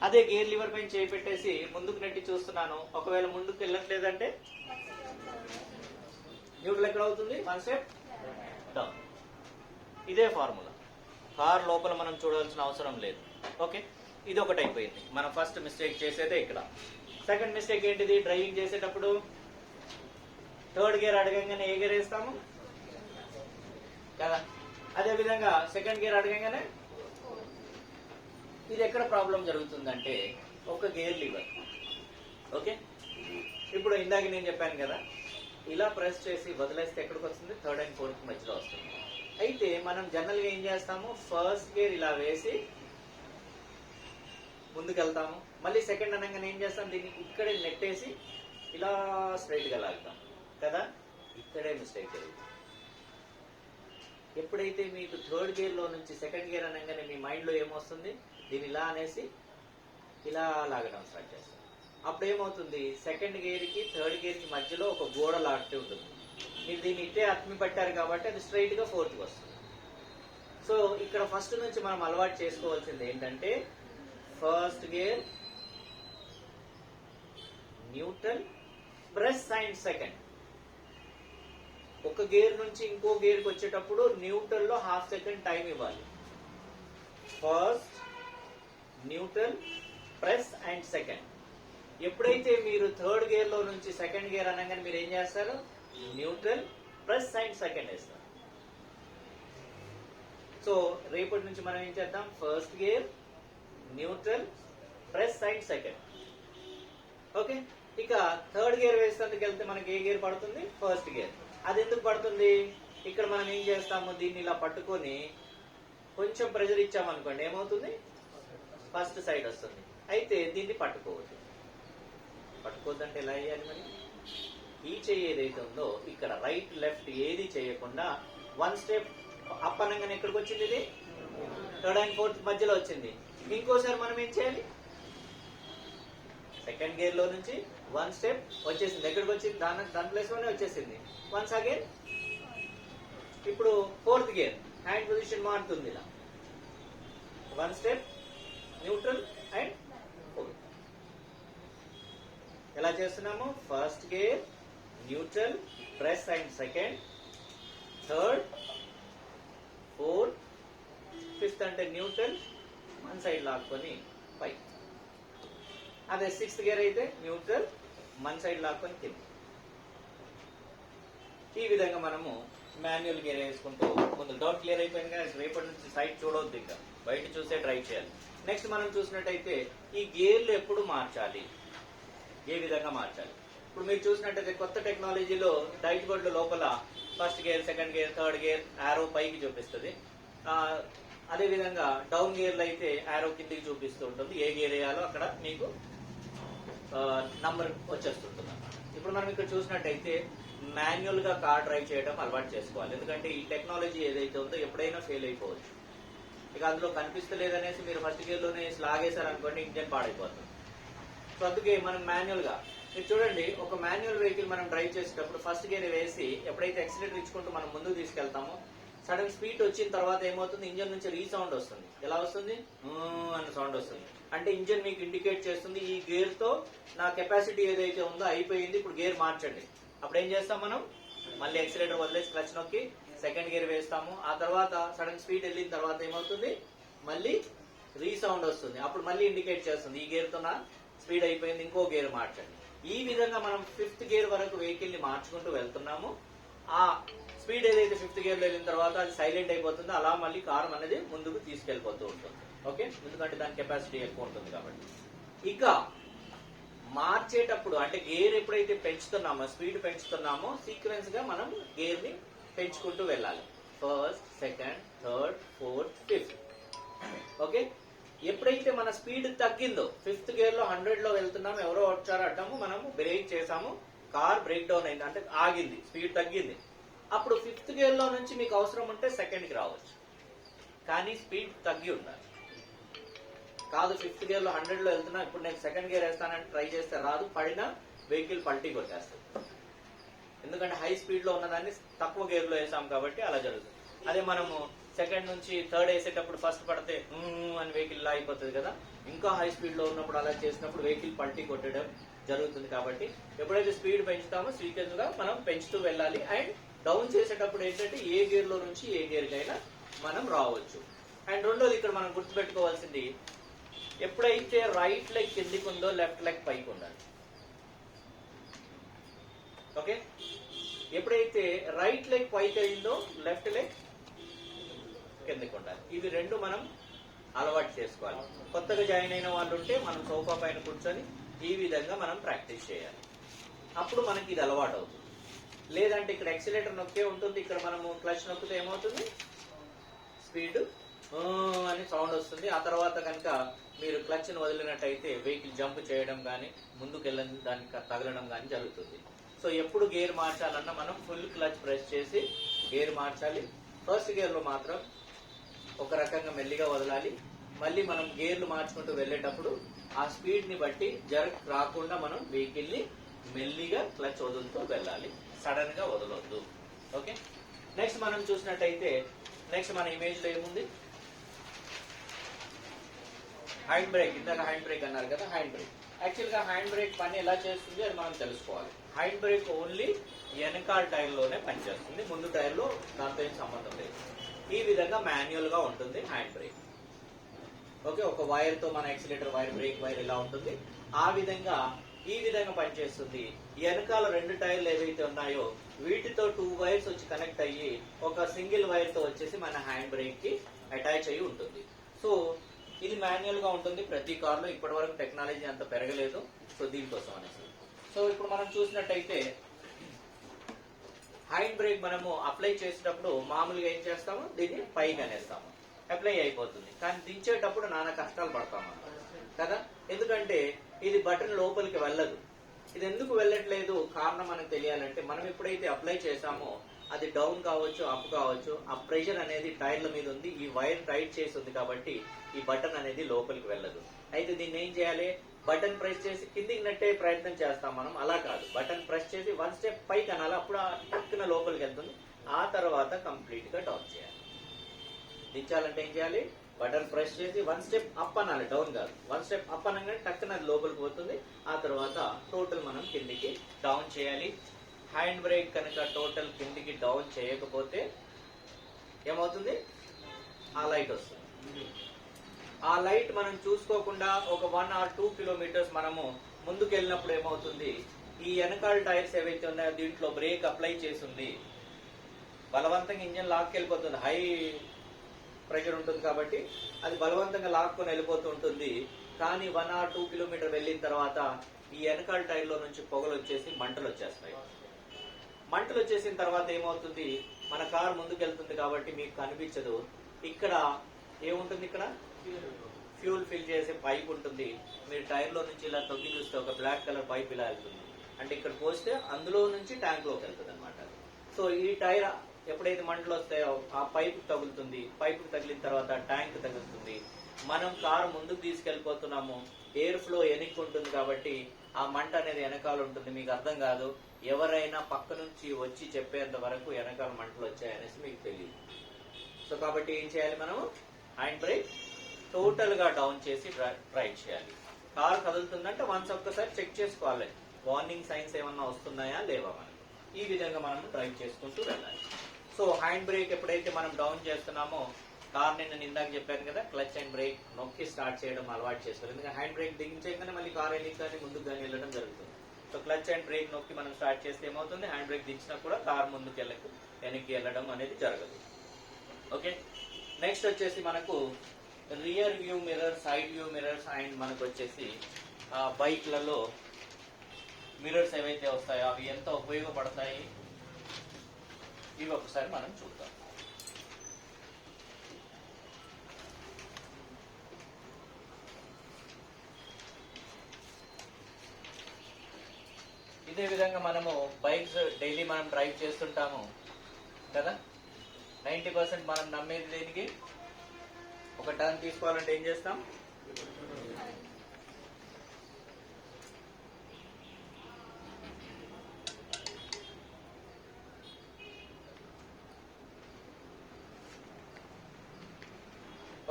అదే గేర్ లివర్ పైన చేయి పెట్టేసి ముందుకు నెట్టి చూస్తున్నాను, ఒకవేళ ముందుకు వెళ్ళట్లేదంటే న్యూట్రల్ ఎక్కడ అవుతుంది, 1 స్టెప్ డౌన్. ఇదే ఫార్ములా, కార్ లోపల మనం చూడాల్సిన అవసరం లేదు. ఓకే, ఇది ఒకటి అయిపోయింది. మనం ఫస్ట్ మిస్టేక్ చేసేదే ఇక్కడ. సెకండ్ మిస్టేక్ ఏంటిది, డ్రైవింగ్ చేసేటప్పుడు థర్డ్ గేర్ అడగంగానే ఏ గేర్ వేస్తాము కదా, అదే విధంగా సెకండ్ గేర్ అడగంగానే. ఇది ఎక్కడ ప్రాబ్లం జరుగుతుందంటే ఒక గేర్ లివర్. ఓకే, ఇప్పుడు ఇందాక నేను చెప్పాను కదా, ఇలా ప్రెస్ చేసి వదిలేస్తే ఎక్కడికి వస్తుంది, థర్డ్ అండ్ ఫోర్త్ మధ్యలో వస్తుంది. అయితే మనం జనరల్ గా ఏం చేస్తాము, ఫస్ట్ గేర్ ఇలా వేసి ముందుకెళ్తాము, మళ్ళీ సెకండ్ అనగానే ఏం చేస్తాం, దీన్ని ఇక్కడే నెట్టేసి ఇలా స్ట్రైట్ గా లాగుతాం కదా. ఇక్కడే మిస్టేక్ జరుగుతుంది. ఎప్పుడైతే మీకు థర్డ్ గేర్ లో నుంచి సెకండ్ గేర్ అనగానే మీ మైండ్ లో ఏమొస్తుంది, దీన్ని ఇలా అనేసి ఇలా లాగడం స్టార్ట్ చేస్తాం. అప్పుడు ఏమవుతుంది, సెకండ్ గేర్ కి థర్డ్ గేర్ కి మధ్యలో ఒక గోడ లాంటి ఉంటుంది. మీరు దీన్ని ఇట్టే అత్మి పట్టారు కాబట్టి అది స్ట్రైట్ గా ఫోర్త్ కి వస్తుంది. సో ఇక్కడ ఫస్ట్ నుంచి మనం అలవాటు చేసుకోవాల్సింది ఏంటంటే, first gear neutral press and second. ఒక గేర్ నుంచి ఇంకో గేర్కి వచ్చేటప్పుడు న్యూట్రల్ లో ½ సెకండ్ టైం ఇవ్వాలి. First neutral press and second. ఎప్పుడైతే మీరు థర్డ్ గేర్ లో నుంచి సెకండ్ గేర్ అనగానే మీరు ఏం చేస్తారు, న్యూట్రల్ ప్రెస్ అండ్ సెకండ్ వేస్తారు. సో రేపటి నుంచి మనం ఏం చేద్దాం, first gear neutral press and second. Okay, ఇక థర్డ్ గేర్ వేసేందుకు వెళ్తే మనకి ఏ గేర్ పడుతుంది, ఫస్ట్ గేర్. అది ఎందుకు పడుతుంది, ఇక్కడ మనం ఏం చేస్తాము, దీన్ని ఇలా పట్టుకొని కొంచెం ప్రెజర్ ఇచ్చామనుకోండి ఏమవుతుంది, ఫస్ట్ సైడ్ వస్తుంది. అయితే దీన్ని పట్టుకోవద్దు. పట్టుకోవద్దంటే ఎలా చేయాలి మరి? ఈ చెయ్యి ఏదైతే ఉందో ఇక్కడ రైట్ లెఫ్ట్ ఏది చేయకుండా వన్ స్టెప్ అప్ అనగానే ఎక్కడికి వచ్చింది, ఇది థర్డ్ అండ్ ఫోర్త్ మధ్యలో వచ్చింది. ఇంకోసారి మనం ఏం చేయాలి, సెకండ్ గేర్ లో నుంచి వన్ స్టెప్ వచ్చేసింది. ఎక్కడికి వచ్చింది, దాని ప్లేస్ లోనే వచ్చేసింది. వన్స్ అగైన్ ఇప్పుడు ఫోర్త్ గేర్, హ్యాండ్ పొజిషన్ మారుతుంది. ఇలా one step neutral and fourth. ఎలా చేస్తున్నాము, first gear neutral press and second, third fourth, fifth అంటే న్యూట్రల్ వన్ సైడ్ లాక్కొని పై. అదే సిక్స్త్ గేర్ అయితే న్యూట్రల్ వన్ సైడ్ లాక్కొని కింద. ఈ విధంగా మనము మాన్యువల్ గేర్ వేసుకుంటూ ముందు. డౌట్ క్లియర్ అయిపోయింది కదా, రేపటి నుంచి సైడ్ చూడవద్దు, ఇంకా బయట చూసే ట్రై చేయాలి. నెక్స్ట్ మనం చూసినట్టయితే ఈ గేర్లు ఎప్పుడు మార్చాలి, ఏ విధంగా మార్చాలి. ఇప్పుడు మీరు చూసినట్టయితే కొత్త టెక్నాలజీలో డైట్ బోర్డు లోపల first gear, second gear, third gear arrow పైకి చూపిస్తుంది. అదే విధంగా డౌన్ గేర్లు అయితే యారో కిందికి చూపిస్తూ ఉంటుంది. ఏ గేర్ వేయాలో అక్కడ మీకు నంబర్ వచ్చేస్తుంటుంది అన్నమాట. ఇప్పుడు మనం ఇక్కడ చూసినట్టయితే మాన్యువల్ గా కార్ డ్రైవ్ చేయడం అలవాటు చేసుకోవాలి. ఎందుకంటే ఈ టెక్నాలజీ ఏదైతే ఉందో ఎప్పుడైనా ఫెయిల్ అయిపోవచ్చు. ఇక అందులో కనిపిస్తలేదనేసి మీరు ఫస్ట్ గేర్ లోనే లాగేశారనుకోండి, ఇంజన్ పాడైపోతుంది. సో అందుకే మనం మాన్యువల్ గా, మీరు చూడండి, ఒక మాన్యువల్ వెహికల్ మనం డ్రైవ్ చేసేటప్పుడు ఫస్ట్ గేర్ వేసి ఎప్పుడైతే యాక్సిలేటర్ ఇచ్చుకుంటూ మనం ముందుకు తీసుకెళ్తామో సడన్ స్పీడ్ వచ్చిన తర్వాత ఏమవుతుంది, ఇంజన్ నుంచి రీసౌండ్ వస్తుంది. ఎలా వస్తుంది, అన్న సౌండ్ వస్తుంది. అంటే ఇంజన్ మీకు ఇండికేట్ చేస్తుంది ఈ గేర్ తో నా కెపాసిటీ ఏదైతే ఉందో అయిపోయింది, ఇప్పుడు గేర్ మార్చండి. అప్పుడు ఏం చేస్తాం మనం, మళ్ళీ యాక్సిలేటర్ వదిలేసి క్లచ్ నొక్కి సెకండ్ గేర్ వేస్తాము. ఆ తర్వాత సడన్ స్పీడ్ వెళ్ళిన తర్వాత ఏమవుతుంది, మళ్ళీ రీసౌండ్ వస్తుంది. అప్పుడు మళ్ళీ ఇండికేట్ చేస్తుంది ఈ గేర్ తో నా స్పీడ్ అయిపోయింది, ఇంకో గేర్ మార్చండి. ఈ విధంగా మనం ఫిఫ్త్ గేర్ వరకు వెహికల్ ని మార్చుకుంటూ వెళ్తున్నాము. ఆ స్పీడ్ ఏదైతే ఫిఫ్త్ గేర్ లో వెళ్ళిన తర్వాత అది సైలెంట్ అయిపోతుందో అలా మళ్ళీ కారు అనేది ముందుకు తీసుకెళ్లిపోతూ ఉంటుంది. ఓకే, ఎందుకంటే దాని కెపాసిటీ ఎక్కువ ఉంటుంది కాబట్టి. ఇక మార్చేటప్పుడు అంటే గేర్ ఎప్పుడైతే పెంచుతున్నామో, స్పీడ్ పెంచుతున్నామో, సీక్వెన్స్ గా మనం గేర్ ని పెంచుకుంటూ వెళ్ళాలి. First, second, third, fourth, fifth. Okay, ఎప్పుడైతే మన స్పీడ్ తగ్గిందో, ఫిఫ్త్ గేర్ లో 100 లో వెళ్తున్నాము, ఎవరో వచ్చారో అడ్డము, మనము బ్రేక్ చేసాము, కార్ బ్రేక్ డౌన్ అయింది, అంటే ఆగింది, స్పీడ్ తగ్గింది. అప్పుడు ఫిఫ్త్ గేర్ లో నుంచి మీకు అవసరం ఉంటే సెకండ్ కి రావచ్చు, కానీ స్పీడ్ తగ్గి ఉండాలి. కాదు ఫిఫ్త్ గేర్ లో 100 లో వెళ్తున్నా, ఇప్పుడు నేను సెకండ్ గేర్ వేస్తానని ట్రై చేస్తే రాదు, పడినా వెహికల్ పల్టీ కొట్టేస్తుంది. ఎందుకంటే హై స్పీడ్ లో ఉన్నదాన్ని తక్కువ గేర్ లో వేసాం కాబట్టి అలా జరుగుతుంది. అదే మనము సెకండ్ నుంచి థర్డ్ వేసేటప్పుడు ఫస్ట్ పడితే అని వెహికల్ అయిపోతుంది కదా. ఇంకా హై స్పీడ్ లో ఉన్నప్పుడు అలా చేసినప్పుడు వెహికల్ పల్టీ కొట్టడం జరుగుతుంది. కాబట్టి ఎప్పుడైతే స్పీడ్ పెంచుతామో సీక్వెన్స్ గా మనం పెంచుతూ వెళ్ళాలి. అండ్ డౌన్ చేసేటప్పుడు ఏంటంటే ఏ గేర్ లో నుంచి ఏ గేర్ కైనా మనం రావచ్చు. అండ్ రెండోది ఇక్కడ మనం గుర్తుపెట్టుకోవాల్సింది, ఎప్పుడైతే రైట్ లెగ్ కిందికి ఉందో లెఫ్ట్ లెగ్ పైకి ఉండాలి. ఓకే, ఎప్పుడైతే రైట్ లెగ్ పైకి అయిందో లెఫ్ట్ లెగ్ కిందకి ఉండాలి. ఇవి రెండు మనం అలవాటు చేసుకోవాలి. కొత్తగా జాయిన్ అయిన వాళ్ళు ఉంటే మనం సోఫా పైన కూర్చొని ఈ విధంగా మనం ప్రాక్టీస్ చేయాలి. అప్పుడు మనకి ఇది అలవాటు అవుతుంది. లేదంటే ఇక్కడ యాక్సిలేటర్ నొక్కే ఉంటుంది, ఇక్కడ మనము క్లచ్ నొక్కితే ఏమవుతుంది, స్పీడ్ అని సౌండ్ వస్తుంది. ఆ తర్వాత కనుక మీరు క్లచ్ ను వదిలినట్టయితే వెహికల్ జంప్ చేయడం కానీ ముందుకు వెళ్ళని దానికి తగలడం కానీ జరుగుతుంది. సో ఎప్పుడు గేర్ మార్చాలన్నా మనం ఫుల్ క్లచ్ ప్రెస్ చేసి గేర్ మార్చాలి. ఫస్ట్ గేర్ లో మాత్రం ఒక రకంగా మెల్లిగా వదలాలి. మళ్ళీ మనం గేర్లు మార్చుకుంటూ వెళ్ళేటప్పుడు ఆ స్పీడ్ ని బట్టి జర్క్ రాకుండా మనం వెహికల్ ని మెల్లిగా క్లచ్ వదులుతూ వెళ్ళాలి, సడన్ గా వదలొద్దు. ఓకే, నెక్స్ట్ మనం చూసినట్టయితే నెక్స్ట్ మన ఇమేజ్ లో ఏముంది, హ్యాండ్ బ్రేక్. ఇందాక హ్యాండ్ బ్రేక్ అన్నారు కదా, హ్యాండ్ బ్రేక్. యాక్చువల్ గా హ్యాండ్ బ్రేక్ పని ఎలా చేస్తుంది అది మనం తెలుసుకోవాలి. హ్యాండ్ బ్రేక్ ఓన్లీ వెనకాల టైర్ లోనే పనిచేస్తుంది, ముందు టైర్ లో దాంతో ఏం సంబంధం లేదు. ఈ విధంగా మాన్యువల్ గా ఉంటుంది హ్యాండ్ బ్రేక్. ఓకే, ఒక వైర్ తో మన యాక్సిలేటర్ వైర్, బ్రేక్ వైర్ ఇలా ఉంటుంది. ఆ విధంగా ఈ విధంగా పనిచేస్తుంది. వెనకాల రెండు టైర్లు ఏవైతే ఉన్నాయో వీటితో 2 వైర్స్ వచ్చి కనెక్ట్ అయ్యి ఒక సింగిల్ వైర్ తో వచ్చేసి మన హ్యాండ్ బ్రేక్ కి అటాచ్ అయ్యి ఉంటుంది. సో ఇది మాన్యువల్ గా ఉంటుంది ప్రతి కార్ లో. ఇప్పటి వరకు టెక్నాలజీ అంత పెరగలేదు, సో దీనికోసం అనేసి. సో ఇప్పుడు మనం చూసినట్టయితే హ్యాండ్ బ్రేక్ మనము అప్లై చేసేటప్పుడు మామూలుగా ఏం చేస్తాము, దీన్ని పైకి అనేస్తాము, అప్లై అయిపోతుంది. కానీ దించేటప్పుడు నానా కష్టాలు పడతాము కదా, ఎందుకంటే ఇది బటన్ లోపలికి వెళ్ళదు. ఇది ఎందుకు వెళ్ళట్లేదు కారణం మనకు తెలియాలంటే, మనం ఎప్పుడైతే అప్లై చేసామో అది డౌన్ కావచ్చు, అప్ కావచ్చు, ఆ ప్రెషర్ అనేది టైర్ల మీద ఉంది, ఈ వైర్ టైట్ చేసి ఉంది కాబట్టి ఈ బటన్ అనేది లోపలికి వెళ్ళదు. అయితే దీన్ని ఏం చేయాలి, బటన్ ప్రెస్ చేసి కిందికి నెట్టే ప్రయత్నం చేస్తాం మనం, అలా కాదు, బటన్ ప్రెస్ చేసి 1 స్టెప్ పైకి అనాలి, అప్పుడు ఆ టక్కున లోపలికి వెళ్తుంది. ఆ తర్వాత కంప్లీట్ గా డౌన్ చేయాలి. దించాలంటే ఏం చేయాలి, బటన్ ప్రెస్ చేసి 1 స్టెప్ అప్ అనాలి, డౌన్ కాదు. 1 స్టెప్ అప్ అనగానే టక్కున అది లోపలికి పోతుంది. ఆ తర్వాత టోటల్ మనం కిందికి డౌన్ చేయాలి. హ్యాండ్ బ్రేక్ కనుక టోటల్ కిందికి డౌన్ చేయకపోతే ఏమవుతుంది, ఆ లైట్ వస్తుంది. ఆ లైట్ మనం చూసుకోకుండా ఒక 1 or 2 కిలోమీటర్స్ మనము ముందుకు వెళ్ళినప్పుడు ఏమవుతుంది, ఈ వెనకాల టైర్స్ ఏవైతే ఉన్నాయో దీంట్లో బ్రేక్ అప్లై చేసింది, బలవంతంగా ఇంజన్ లాక్కెళ్ళిపోతుంది, హై ప్రెషర్ ఉంటుంది కాబట్టి అది బలవంతంగా లాక్కొని వెళ్ళిపోతూ ఉంటుంది. కానీ 1 or 2 కిలోమీటర్ వెళ్ళిన తర్వాత ఈ వెనకాల టైర్లో నుంచి పొగలు వచ్చేసి మంటలు వచ్చేస్తాయి. మంటలు వచ్చేసిన తర్వాత ఏమవుతుంది, మన కార్ ముందుకెళ్తుంది కాబట్టి మీకు కనిపించదు. ఇక్కడ ఏముంటుంది, ఇక్కడ ఫ్యూల్ ఫిల్ చేసే పైప్ ఉంటుంది. మీరు టైర్ లో నుంచి ఇలా తొక్కి చూస్తే ఒక బ్లాక్ కలర్ పైప్ ఇలా వెళ్తుంది, అంటే ఇక్కడ పోస్తే అందులో నుంచి ట్యాంక్ లోకి వెళ్తుంది అనమాట. సో ఈ టైర్ ఎప్పుడైతే మంటలు వస్తాయో ఆ పైప్ తగులుతుంది, పైప్ తగిలిన తర్వాత ట్యాంక్ తగులుతుంది. మనం కారు ముందుకు తీసుకెళ్లిపోతున్నాము, ఎయిర్ ఫ్లో వెనక్కి ఉంటుంది కాబట్టి ఆ మంట అనేది వెనకాల ఉంటుంది, మీకు అర్థం కాదు. ఎవరైనా పక్క నుంచి వచ్చి చెప్పేంత వరకు వెనకాల మంటలు వచ్చాయనేసి మీకు తెలియదు. సో కాబట్టి ఏం చేయాలి, మనము హ్యాండ్ బ్రేక్ టోటల్ గా డౌన్ చేసి డ్రైవ్ చేయాలి. కారు కదులుతుందంటే వన్స్ ఒక్కసారి చెక్ చేసుకోవాలి, వార్నింగ్ సైన్స్ ఏమన్నా వస్తున్నాయా లేవా మనకు. ఈ విధంగా మనం డ్రైవ్ చేసుకుంటూ వెళ్ళాలి. సో హ్యాండ్ బ్రేక్ ఎప్పుడైతే మనం డౌన్ చేస్తున్నామో, కార్ నేను ఇందాక చెప్పాను కదా, క్లచ్ అండ్ బ్రేక్ నొక్కి స్టార్ట్ చేయడం అలవాటు చేసుకోవాలి. ఎందుకంటే హ్యాండ్ బ్రేక్ దించగానే మళ్ళీ కార్ వెళ్ళి కానీ ముందుకు కానీ వెళ్ళడం జరుగుతుంది. సో క్లచ్ అండ్ బ్రేక్ నొక్కి మనం స్టార్ట్ చేస్తే ఏమవుతుంది, హ్యాండ్ బ్రేక్ దించినా కూడా కార్ ముందుకు వెనక్కి వెళ్ళడం అనేది జరగదు. ఓకే, నెక్స్ట్ వచ్చేసి మనకు rear view mirror, side view mirrors and మనకు వచ్చేసి బైక్లలో మిర్రర్స్ ఏవైతే వస్తాయో అవి ఎంత ఉపయోగపడతాయి ఇవి ఒకసారి మనం చూద్దాం. ఇదే విధంగా మనము బైక్స్ డైలీ మనం డ్రైవ్ చేస్తుంటాము కదా, 90% మనం నమ్మేది దేనికి, ఒక టర్న్ తీసుకోవాలంటే ఏం చేస్తాం,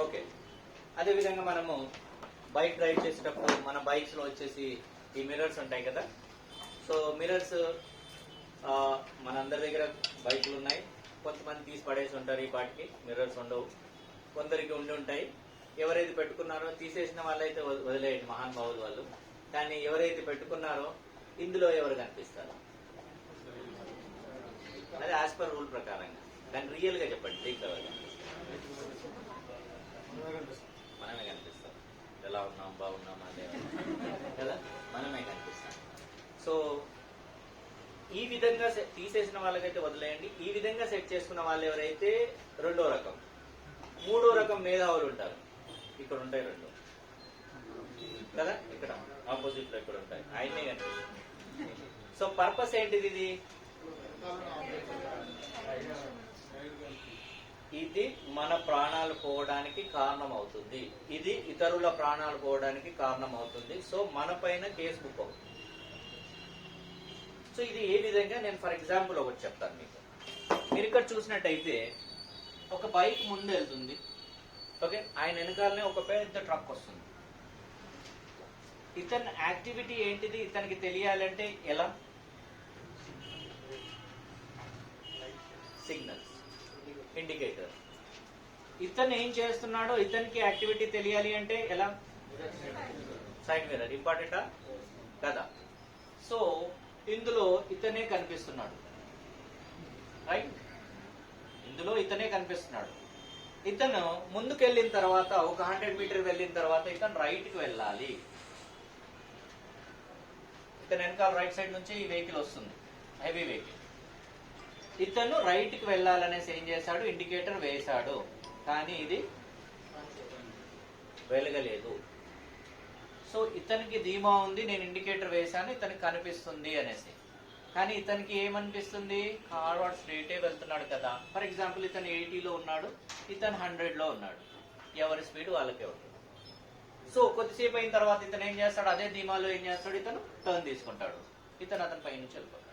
ఓకే. అదే విధంగా మనము బైక్ డ్రైవ్ చేసేటప్పుడు మన బైక్స్ లో వచ్చేసి ఈ మిర్రర్స్ ఉంటాయి కదా. సో మిర్రర్స్ మనందరి దగ్గర బైకులు ఉన్నాయి, కొంతమంది తీసి పడేసి ఉంటారు, ఈ పాటికి మిర్రర్స్ ఉండవు, కొందరికి ఉండి ఉంటాయి. ఎవరైతే పెట్టుకున్నారో, తీసేసిన వాళ్ళైతే వదిలేయండి, మహానుభావులు వాళ్ళు. కానీ ఎవరైతే పెట్టుకున్నారో ఇందులో ఎవరు కనిపిస్తారు, అదే యాజ్ పర్ రూల్ ప్రకారంగా. కానీ రియల్ గా చెప్పండి, లీక్ మనమే కనిపిస్తాం, ఎలా ఉన్నాం బాగున్నామా లేదా కదా, మనమే కనిపిస్తాం. సో ఈ విధంగా తీసేసిన వాళ్ళకైతే వదిలేయండి. ఈ విధంగా సెట్ చేసుకున్న వాళ్ళు ఎవరైతే రెండో రకం. మూడో రకం మేధావులు ఉంటారు, ఇక్కడ ఉంటాయి రెండు కదా, ఇక్కడ ఆపోజిట్ లో ఇక్కడ ఉంటాయి, ఆయనే కనిపిస్తుంది. సో పర్పస్ ఏంటిది, ఇది మన ప్రాణాలు పోవడానికి కారణం అవుతుంది, ఇది ఇతరుల ప్రాణాలు పోవడానికి కారణం అవుతుంది. సో మన పైన కేసు బుక్ అవుతుంది. సో ఇది ఏ విధంగా, నేను ఫర్ ఎగ్జాంపుల్ ఒకటి చెప్తాను మీకు. మీరు ఇక్కడ చూసినట్టయితే ఒక బైక్ ముందు వెళ్తుంది, ఓకే, ఆయన వెనకాలనే ఒక పెద్ద ట్రక్ వస్తుంది. ఇతని యాక్టివిటీ ఏంటిది ఇతనికి తెలియాలంటే ఎలా, సిగ్నల్స్, ఇండికేటర్. ఇతను ఏం చేస్తున్నాడో ఇతనికి యాక్టివిటీ తెలియాలి అంటే ఎలా, సైడ్ మిర్రర్. ఇంపార్టెంటా కదా. సో ఇందులో ఇతనే కనిపిస్తున్నాడు, రైట్, ఇందులో ఇతనే కనిపిస్తున్నాడు. ఇతను ముందుకెళ్ళిన తర్వాత ఒక 100 మీటర్ వెళ్ళిన తర్వాత ఇతను రైట్ కి వెళ్ళాలి. ఇతను వెనకాల రైట్ సైడ్ నుంచి ఈ వెహికల్ వస్తుంది, హెవీ వెహికల్. ఇతను రైట్ కి వెళ్ళాలనేసి ఏం చేశాడు, ఇండికేటర్ వేశాడు, కానీ ఇది వెలగలేదు. సో ఇతనికి ధీమా ఉంది, నేను ఇండికేటర్ వేశాను, ఇతనికి కనిపిస్తుంది అనేసి. కానీ ఇతనికి ఏమనిపిస్తుంది, కార్ వాడు స్ట్రైటే వెళ్తున్నాడు కదా. ఫర్ ఎగ్జాంపుల్ ఇతను 80లో ఉన్నాడు, ఇతను 100లో ఉన్నాడు, ఎవరి స్పీడ్ వాళ్ళకే ఉంటుంది. సో కొద్దిసేపు అయిన తర్వాత ఇతను ఏం చేస్తాడు, అదే ధీమాలో ఏం చేస్తాడు, ఇతను టర్న్ తీసుకుంటాడు, ఇతను అతని పై నుంచి వెళ్ళిపోతాడు.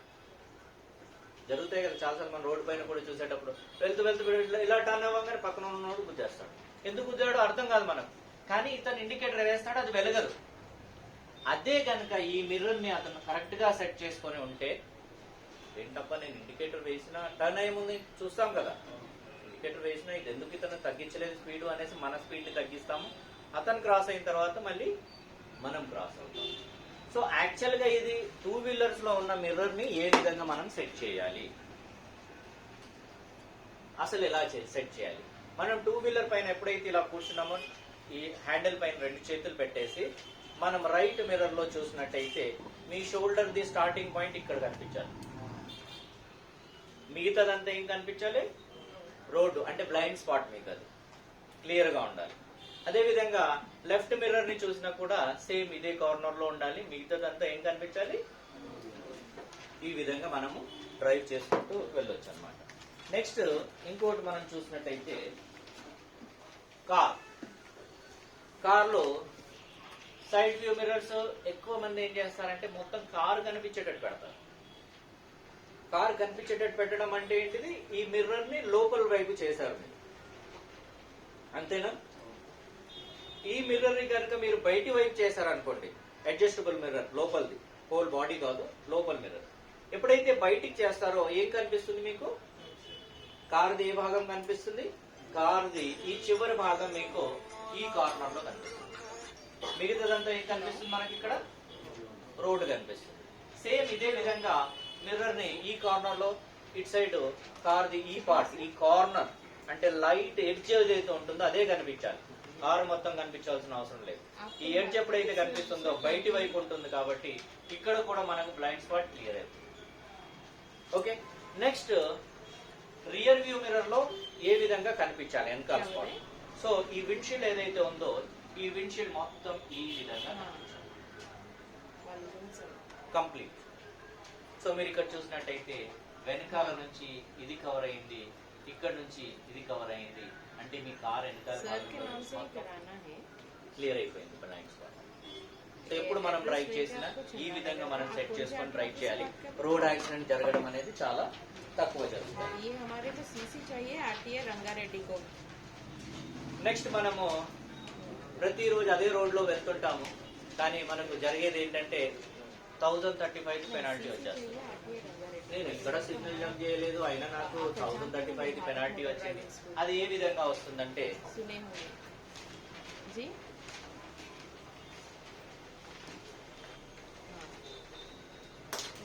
జరుగుతాయి కదా చాలాసార్లు మనం రోడ్డు పైన కూడా చూసేటప్పుడు, వెళ్తూ వెళ్తూ ఇలా టర్న్ అవ్వగానే పక్కన ఉన్నోడు గుద్దేస్తాడు. ఎందుకు గుద్దాడో అర్థం కాదు మనకు, కానీ ఇతను ఇండికేటర్ వేస్తాడు, అది వెలగదు. అదే కనుక ఈ మిర్రర్ ని అతను కరెక్ట్ గా సెట్ చేసుకొని ఉంటే, ఏంటప్ప నేను ఇండికేటర్ వేసినా టర్న్ అయ్యేముంది చూస్తాం కదా, ఇండికేటర్ వేసినా ఇది ఎందుకు ఇతను తగ్గించలేదు స్పీడ్ అనేసి మన స్పీడ్ ని తగ్గిస్తాము, అతను క్రాస్ అయిన తర్వాత మళ్ళీ మనం క్రాస్ అవుతాం. సో యాక్చువల్ గా ఇది 2 వీలర్స్ లో ఉన్న మిర్రర్ ని ఏ విధంగా మనం సెట్ చేయాలి, అసలు ఎలా సెట్ చేయాలి. మనం 2 వీలర్ పైన ఎప్పుడైతే ఇలా కూర్చున్నామో, ఈ హ్యాండిల్ పైన 2 చేతులు పెట్టేసి మనం రైట్ మిర్రర్ లో చూసినట్టయితే మీ షోల్డర్ ది స్టార్టింగ్ పాయింట్ ఇక్కడ కనిపించాలి, మిగతాదంతా ఏం కనిపించాలి, రోడ్డు అంటే బ్లైండ్ స్పాట్ మీకు అది క్లియర్ గా ఉండాలి. అదే విధంగా లెఫ్ట్ మిర్రర్ ని చూసినా కూడా సేమ్ ఇదే కార్నర్ లో ఉండాలి, మిగతాదంతా ఏం కనిపించాలి, ఈ విధంగా మనము డ్రైవ్ చేసుకుంటూ వెళ్ళొచ్చు అనమాట. నెక్స్ట్ ఇంకోటి మనం చూసినట్టయితే కార్ లో సైడ్ వ్యూ మిర్రర్స్ ఎక్కువ మంది ఏం చేస్తారంటే మొత్తం కారు కనిపించేటట్టు పెడతారు. కారు కనిపించేటట్టు పెట్టడం అంటే ఏంటిది, ఈ మిర్రర్ ని లోపల వైపు చేశారు మీరు, అంతేనా. ఈ మిర్రర్ ని కనుక మీరు బయటి వైపు చేశారనుకోండి, అడ్జస్టబుల్ మిర్రర్ లోపలిది, హోల్ బాడీ కాదు, లోపల మిర్రర్, ఎప్పుడైతే బయటికి చేస్తారో ఏం కనిపిస్తుంది మీకు, కారుది ఏ భాగం కనిపిస్తుంది, కారుది ఈ చివరి భాగం మీకు ఈ కార్నర్ లో కనిపిస్తుంది, మిగతాదంతా ఏం కనిపిస్తుంది మనకి, ఇక్కడ రోడ్డు కనిపిస్తుంది. సేమ్ ఇదే విధంగా మిర్రర్ ని ఈ కార్నర్ లో ఇటు సైడ్ కార్ది ఈ పార్ట్, ఈ కార్నర్ అంటే లైట్ ఎడ్జ్ ఏదైతే ఉంటుందో అదే కనిపించాలి, కారు మొత్తం కనిపించాల్సిన అవసరం లేదు. ఈ ఎడ్జ్ ఎప్పుడైతే కనిపిస్తుందో బయటి వైపు ఉంటుంది కాబట్టి ఇక్కడ కూడా మనకు బ్లైండ్ స్పాట్ క్లియర్ అవుతుంది. Okay, next rear view mirror లో ఏ విధంగా కనిపించాలి వెనకాల స్పాట్. సో ఈ విండ్షీల్డ్ ఏదైతే ఉందో ఈ విండ్షీల్డ్ మొత్తం ఈ విధంగా కంప్లీట్. సో మీరు ఇక్కడ చూసినట్టయితే వెనకాల నుంచి ఇది కవర్ అయింది, ఇక్కడ నుంచి ఇది కవర్ అయింది, అంటే మీ కార్ వెనకాల క్లియర్ అయిపోయింది బ్లైండ్ స్పాట్. సో ఎప్పుడు మనం డ్రైవ్ చేసినా ఈ విధంగా మనం సెట్ చేసుకొని డ్రైవ్ చేయాలి, రోడ్ యాక్సిడెంట్ జరగడం అనేది చాలా తక్కువ జరుగుతుంది. నెక్స్ట్ మనము ప్రతిరోజు అదే రోడ్ లో వెళ్తుంటాము, కానీ మనకు జరిగేది ఏంటంటే 1035 పెనాల్టీ వచ్చేస్తుంది. నేను ఇక్కడ సిగ్నల్ జంప్ చేయలేదు, అయినా నాకు 1035 పెనాల్టీ వచ్చింది. అది ఏ విధంగా వస్తుందంటే,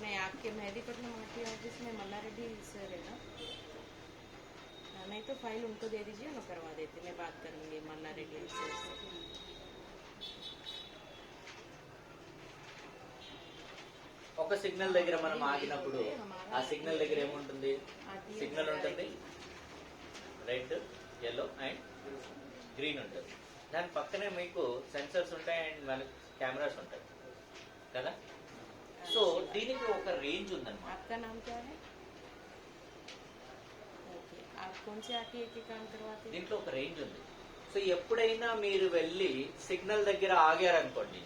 मैं आपके मेहदीपट्टनम आरटीओ ऑफिस में मल्ला रेड्डी सर है ना, नहीं तो फाइल उनको दे दीजिए, मैं करवा देती, मैं बात करूंगी मल्ला रेड्डी सर से. ఒక సిగ్నల్ దగ్గర మనం ఆగినప్పుడు ఆ సిగ్నల్ దగ్గర ఏముంటుంది, సిగ్నల్ ఉంటుంది, రెడ్, yellow అండ్ గ్రీన్ ఉంటుంది. దాని పక్కనే మీకు సెన్సర్స్ ఉంటాయి అండ్ మన కెమెరాస్ ఉంటాయి కదా. సో దీనికి ఒక రేంజ్ ఉందన్నమాట. आपका नाम क्या है? ओके, आप कौन से आरटीए के काम करवाते हैं? దీంట్లో ఒక రేంజ్ ఉంది. సో ఎప్పుడైనా మీరు వెళ్ళి సిగ్నల్ దగ్గర ఆగారనుకోండి,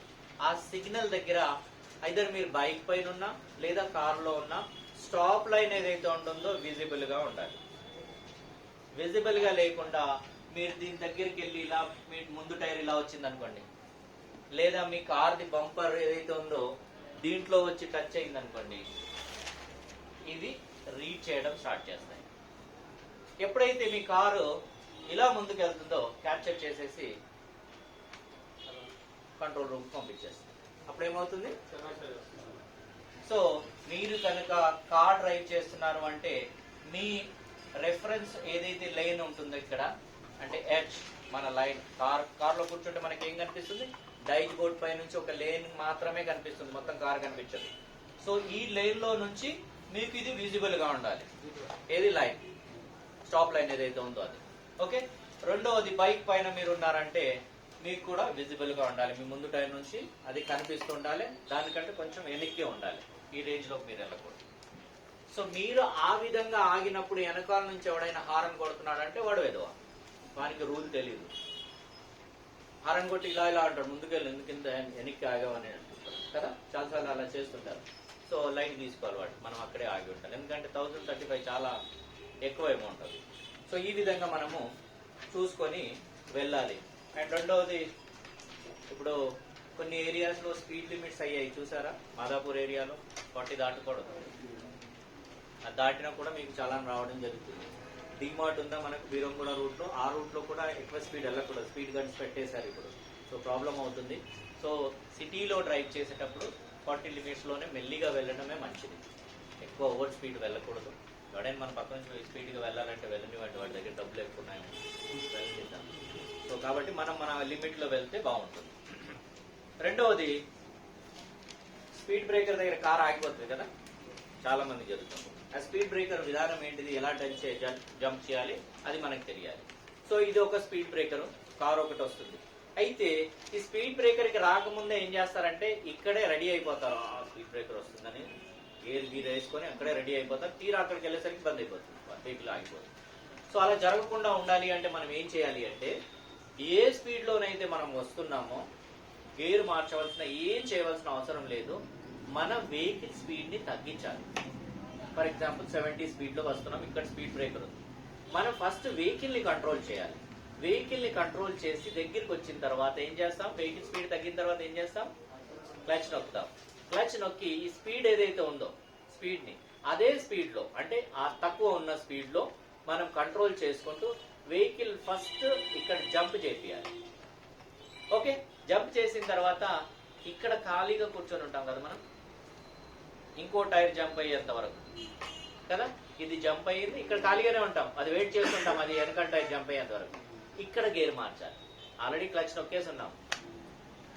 ఆ సిగ్నల్ దగ్గర ఐదర్ మీరు బైక్ పైన ఉన్నా లేదా కార్ లో ఉన్నా స్టాప్ లైన్ ఏదైతే ఉంటుందో విజిబుల్ గా ఉండాలి. విజిబుల్ గా లేకుండా మీరు దీని దగ్గరికి వెళ్ళి ఇలా మీ ముందు టైర్ ఇలా వచ్చింది అనుకోండి, లేదా మీ కార్ ది బంపర్ ఏదైతే ఉందో దీంట్లో వచ్చి టచ్ అయింది అనుకోండి, ఇది రీడ్ చేయడం స్టార్ట్ చేస్తాయి. ఎప్పుడైతే మీ కారు ఇలా ముందుకు వెళ్తుందో క్యాప్చర్ చేసేసి కంట్రోల్ రూమ్ పంపించేస్తుంది. అప్పుడు ఏమవుతుంది, సో మీరు కనుక కార్ డ్రైవ్ చేస్తున్నారు అంటే మీ రెఫరెన్స్ ఏదైతే లైన్ ఉంటుందో ఇక్కడ అంటే ఎడ్జ్, మన లైన్ కార్ లో కూర్చుంటే మనకి ఏం కనిపిస్తుంది, డైజ్ బోర్డ్ పై నుంచి ఒక లేన్ మాత్రమే కనిపిస్తుంది, మొత్తం కార్ కనిపించదు. సో ఈ లేన్ లో నుంచి మీకు ఇది విజిబుల్ గా ఉండాలి. ఏది లైన్, స్టాప్ లైన్ ఏదైతే ఉందో అది. ఓకే. రెండవది బైక్ పైన మీరు ఉన్నారంటే మీకు కూడా విజిబుల్ గా ఉండాలి. మీ ముందు టైర్ నుంచి అది కనిపిస్తూ ఉండాలి. దానికంటే కొంచెం వెనక్కి ఉండాలి. ఈ రేంజ్ లో మీరు వెళ్ళకూడదు. సో మీరు ఆ విధంగా ఆగినప్పుడు వెనకాల నుంచి ఎవడైనా హారన్ కొడుతున్నాడంటే వాడు ఎదవ, వానికి రూల్ తెలియదు. హారన్ కొట్టి ఇలా ఇలా అంటాడు, ముందుకెళ్ళి ఎందుకు ఇంత వెనక్కి ఆగామని అంటుంటారు కదా, చాలాసార్లు అలా చేస్తుంటారు. సో లైట్ తీసుకోవాలి వాడు, మనం అక్కడే ఆగి ఉంటాం. ఎందుకంటే 1035 చాలా ఎక్కువ అమౌంట్ అది. సో ఈ విధంగా మనము చూసుకొని వెళ్ళాలి. అండ్ రెండవది, ఇప్పుడు కొన్ని ఏరియాస్ లో స్పీడ్ లిమిట్స్ అయ్యాయి చూసారా. మాదాపూర్ ఏరియాలో 40 దాటకూడదు. అది దాటినా కూడా మీకు చలాన్ రావడం జరుగుతుంది. డిమార్ట్ ఉందా మనకు బీరంగూడ రూట్ లో, ఆ రూట్ లో కూడా ఎక్కువ స్పీడ్ వెళ్ళకూడదు. స్పీడ్ గన్స్ పెట్టేశారు ఇప్పుడు. సో ప్రాబ్లం అవుతుంది. సో సిటీలో డ్రైవ్ చేసేటప్పుడు 40 లిమిట్స్ లోనే మెల్లిగా వెళ్ళడమే మంచిది. ఎక్కువ ఓవర్ స్పీడ్ వెళ్ళకూడదు. ఎవడైనా మన పక్క నుంచి స్పీడ్ గా వెళ్ళాలంటే వెళ్ళనివ్వండి, వాడి దగ్గర డబ్బులు ఎక్కువ ఉన్నాయని వెళ్ళిద్దాం. సో కాబట్టి మనం మన లిమిట్ లో వెళ్తే బాగుంటుంది. రెండవది, స్పీడ్ బ్రేకర్ దగ్గర కార్ ఆగిపోతుంది కదా, చాలా మంది జరుగుతుంది. ఆ స్పీడ్ బ్రేకర్ విధానం ఏంటిది, ఎలా జంప్ చేయాలి అది మనకు తెలియాలి. సో ఇది ఒక స్పీడ్ బ్రేకర్, కార్ ఒకటి వస్తుంది. అయితే ఈ స్పీడ్ బ్రేకర్ కి రాకముందే ఏం చేస్తారంటే ఇక్కడే రెడీ అయిపోతారు. ఆ స్పీడ్ బ్రేకర్ వస్తుందని గేర్ గీర్ వేసుకొని అక్కడే రెడీ అయిపోతారు. తీరా అక్కడికి వెళ్ళేసరికి బంద్ అయిపోతుంది, వెహికల్ ఆగిపోతుంది. సో అలా జరగకుండా ఉండాలి అంటే మనం ఏం చేయాలి అంటే, ఏ స్పీడ్ లోనైతే మనం వస్తున్నామో గేర్ మార్చవలసిన, ఏం చేయవలసిన అవసరం లేదు. మన వెహికల్ స్పీడ్ ని తగ్గించాలి. ఫర్ ఎగ్జాంపుల్ 70 స్పీడ్ లో వస్తున్నాం, ఇక్కడ స్పీడ్ బ్రేకర్ ఉంది. మనం ఫస్ట్ వెహికల్ ని కంట్రోల్ చేయాలి. వెహికల్ ని కంట్రోల్ చేసి దగ్గరికి వచ్చిన తర్వాత ఏం చేస్తాం, వెహికల్ స్పీడ్ తగ్గిన తర్వాత ఏం చేస్తాం, క్లచ్ నొక్కుతాం. క్లచ్ నొక్కి ఈ స్పీడ్ ఏదైతే ఉందో స్పీడ్ ని అదే స్పీడ్ లో, అంటే ఆ తక్కువ ఉన్న స్పీడ్ లో మనం కంట్రోల్ చేసుకుంటూ వెహికల్ ఫస్ట్ ఇక్కడ జంప్ చేయాలి. ఓకే. జంప్ చేసిన తర్వాత ఇక్కడ ఖాళీగా కూర్చొని ఉంటాం కదా మనం, ఇంకో టైర్ జంప్ అయ్యేంత వరకు కదా. ఇది జంప్ అయ్యింది, ఇక్కడ ఖాళీగానే ఉంటాం, అది వెయిట్ చేస్తుంటాం, అది వెనకాల టైర్ జంప్ అయ్యేంత వరకు. ఇక్కడ గేర్ మార్చాలి. ఆల్రెడీ క్లచ్ నొక్కేసి ఉన్నాం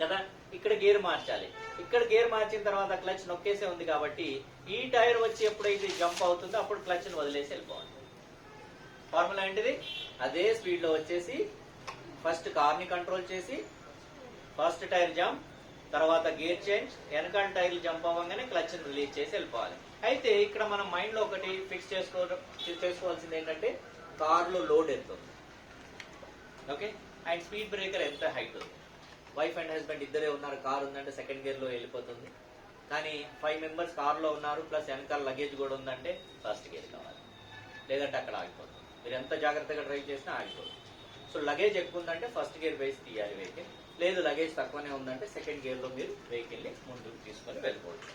కదా, ఇక్కడ గేర్ మార్చాలి. ఇక్కడ గేర్ మార్చిన తర్వాత క్లచ్ నొక్కేసే ఉంది కాబట్టి ఈ టైర్ వచ్చి ఎప్పుడైతే జంప్ అవుతుందో అప్పుడు క్లచ్ ని వదిలేసి వెళ్ళిపోవాలి. ఫార్ములా ఏంటిది, అదే స్పీడ్ లో వచ్చేసి ఫస్ట్ కార్ ని కంట్రోల్ చేసి ఫస్ట్ టైర్ జంప్, తర్వాత గేర్ చేంజ్, వెనకాల టైర్లు జంప్ అవ్వగానే క్లచ్ ని రిలీజ్ చేసి వెళ్ళిపోవాలి. అయితే ఇక్కడ మనం మైండ్ లో ఒకటి ఫిక్స్ చేసుకోవాల్సింది ఏంటంటే, కార్ లో లోడ్ ఎంత ఉంది, ఓకే, అండ్ స్పీడ్ బ్రేకర్ ఎంత హైట్ ఉంది. వైఫ్ అండ్ హస్బెండ్ ఇద్దరే ఉన్నారు, కార్ ఉందంటే సెకండ్ గేర్ లో వెళ్ళిపోతుంది. కానీ 5 మెంబర్స్ కార్ లో ఉన్నారు, ప్లస్ వెనకాల లగేజ్ కూడా ఉందంటే ఫస్ట్ గేర్ కావాలి, లేదంటే అక్కడ ఆగిపోతుంది. మీరు ఎంత జాగ్రత్తగా డ్రైవ్ చేసినా ఆగిపోతుంది. సో లగేజ్ ఎక్కువ ఉందంటే ఫస్ట్ గేర్ వేసి తీయాలి వెహికల్, లేదు లగేజ్ తక్కువనే ఉందంటే సెకండ్ గేర్ లో మీరు వెహికల్ ని ముందుకు తీసుకొని వెళ్ళిపోవచ్చు.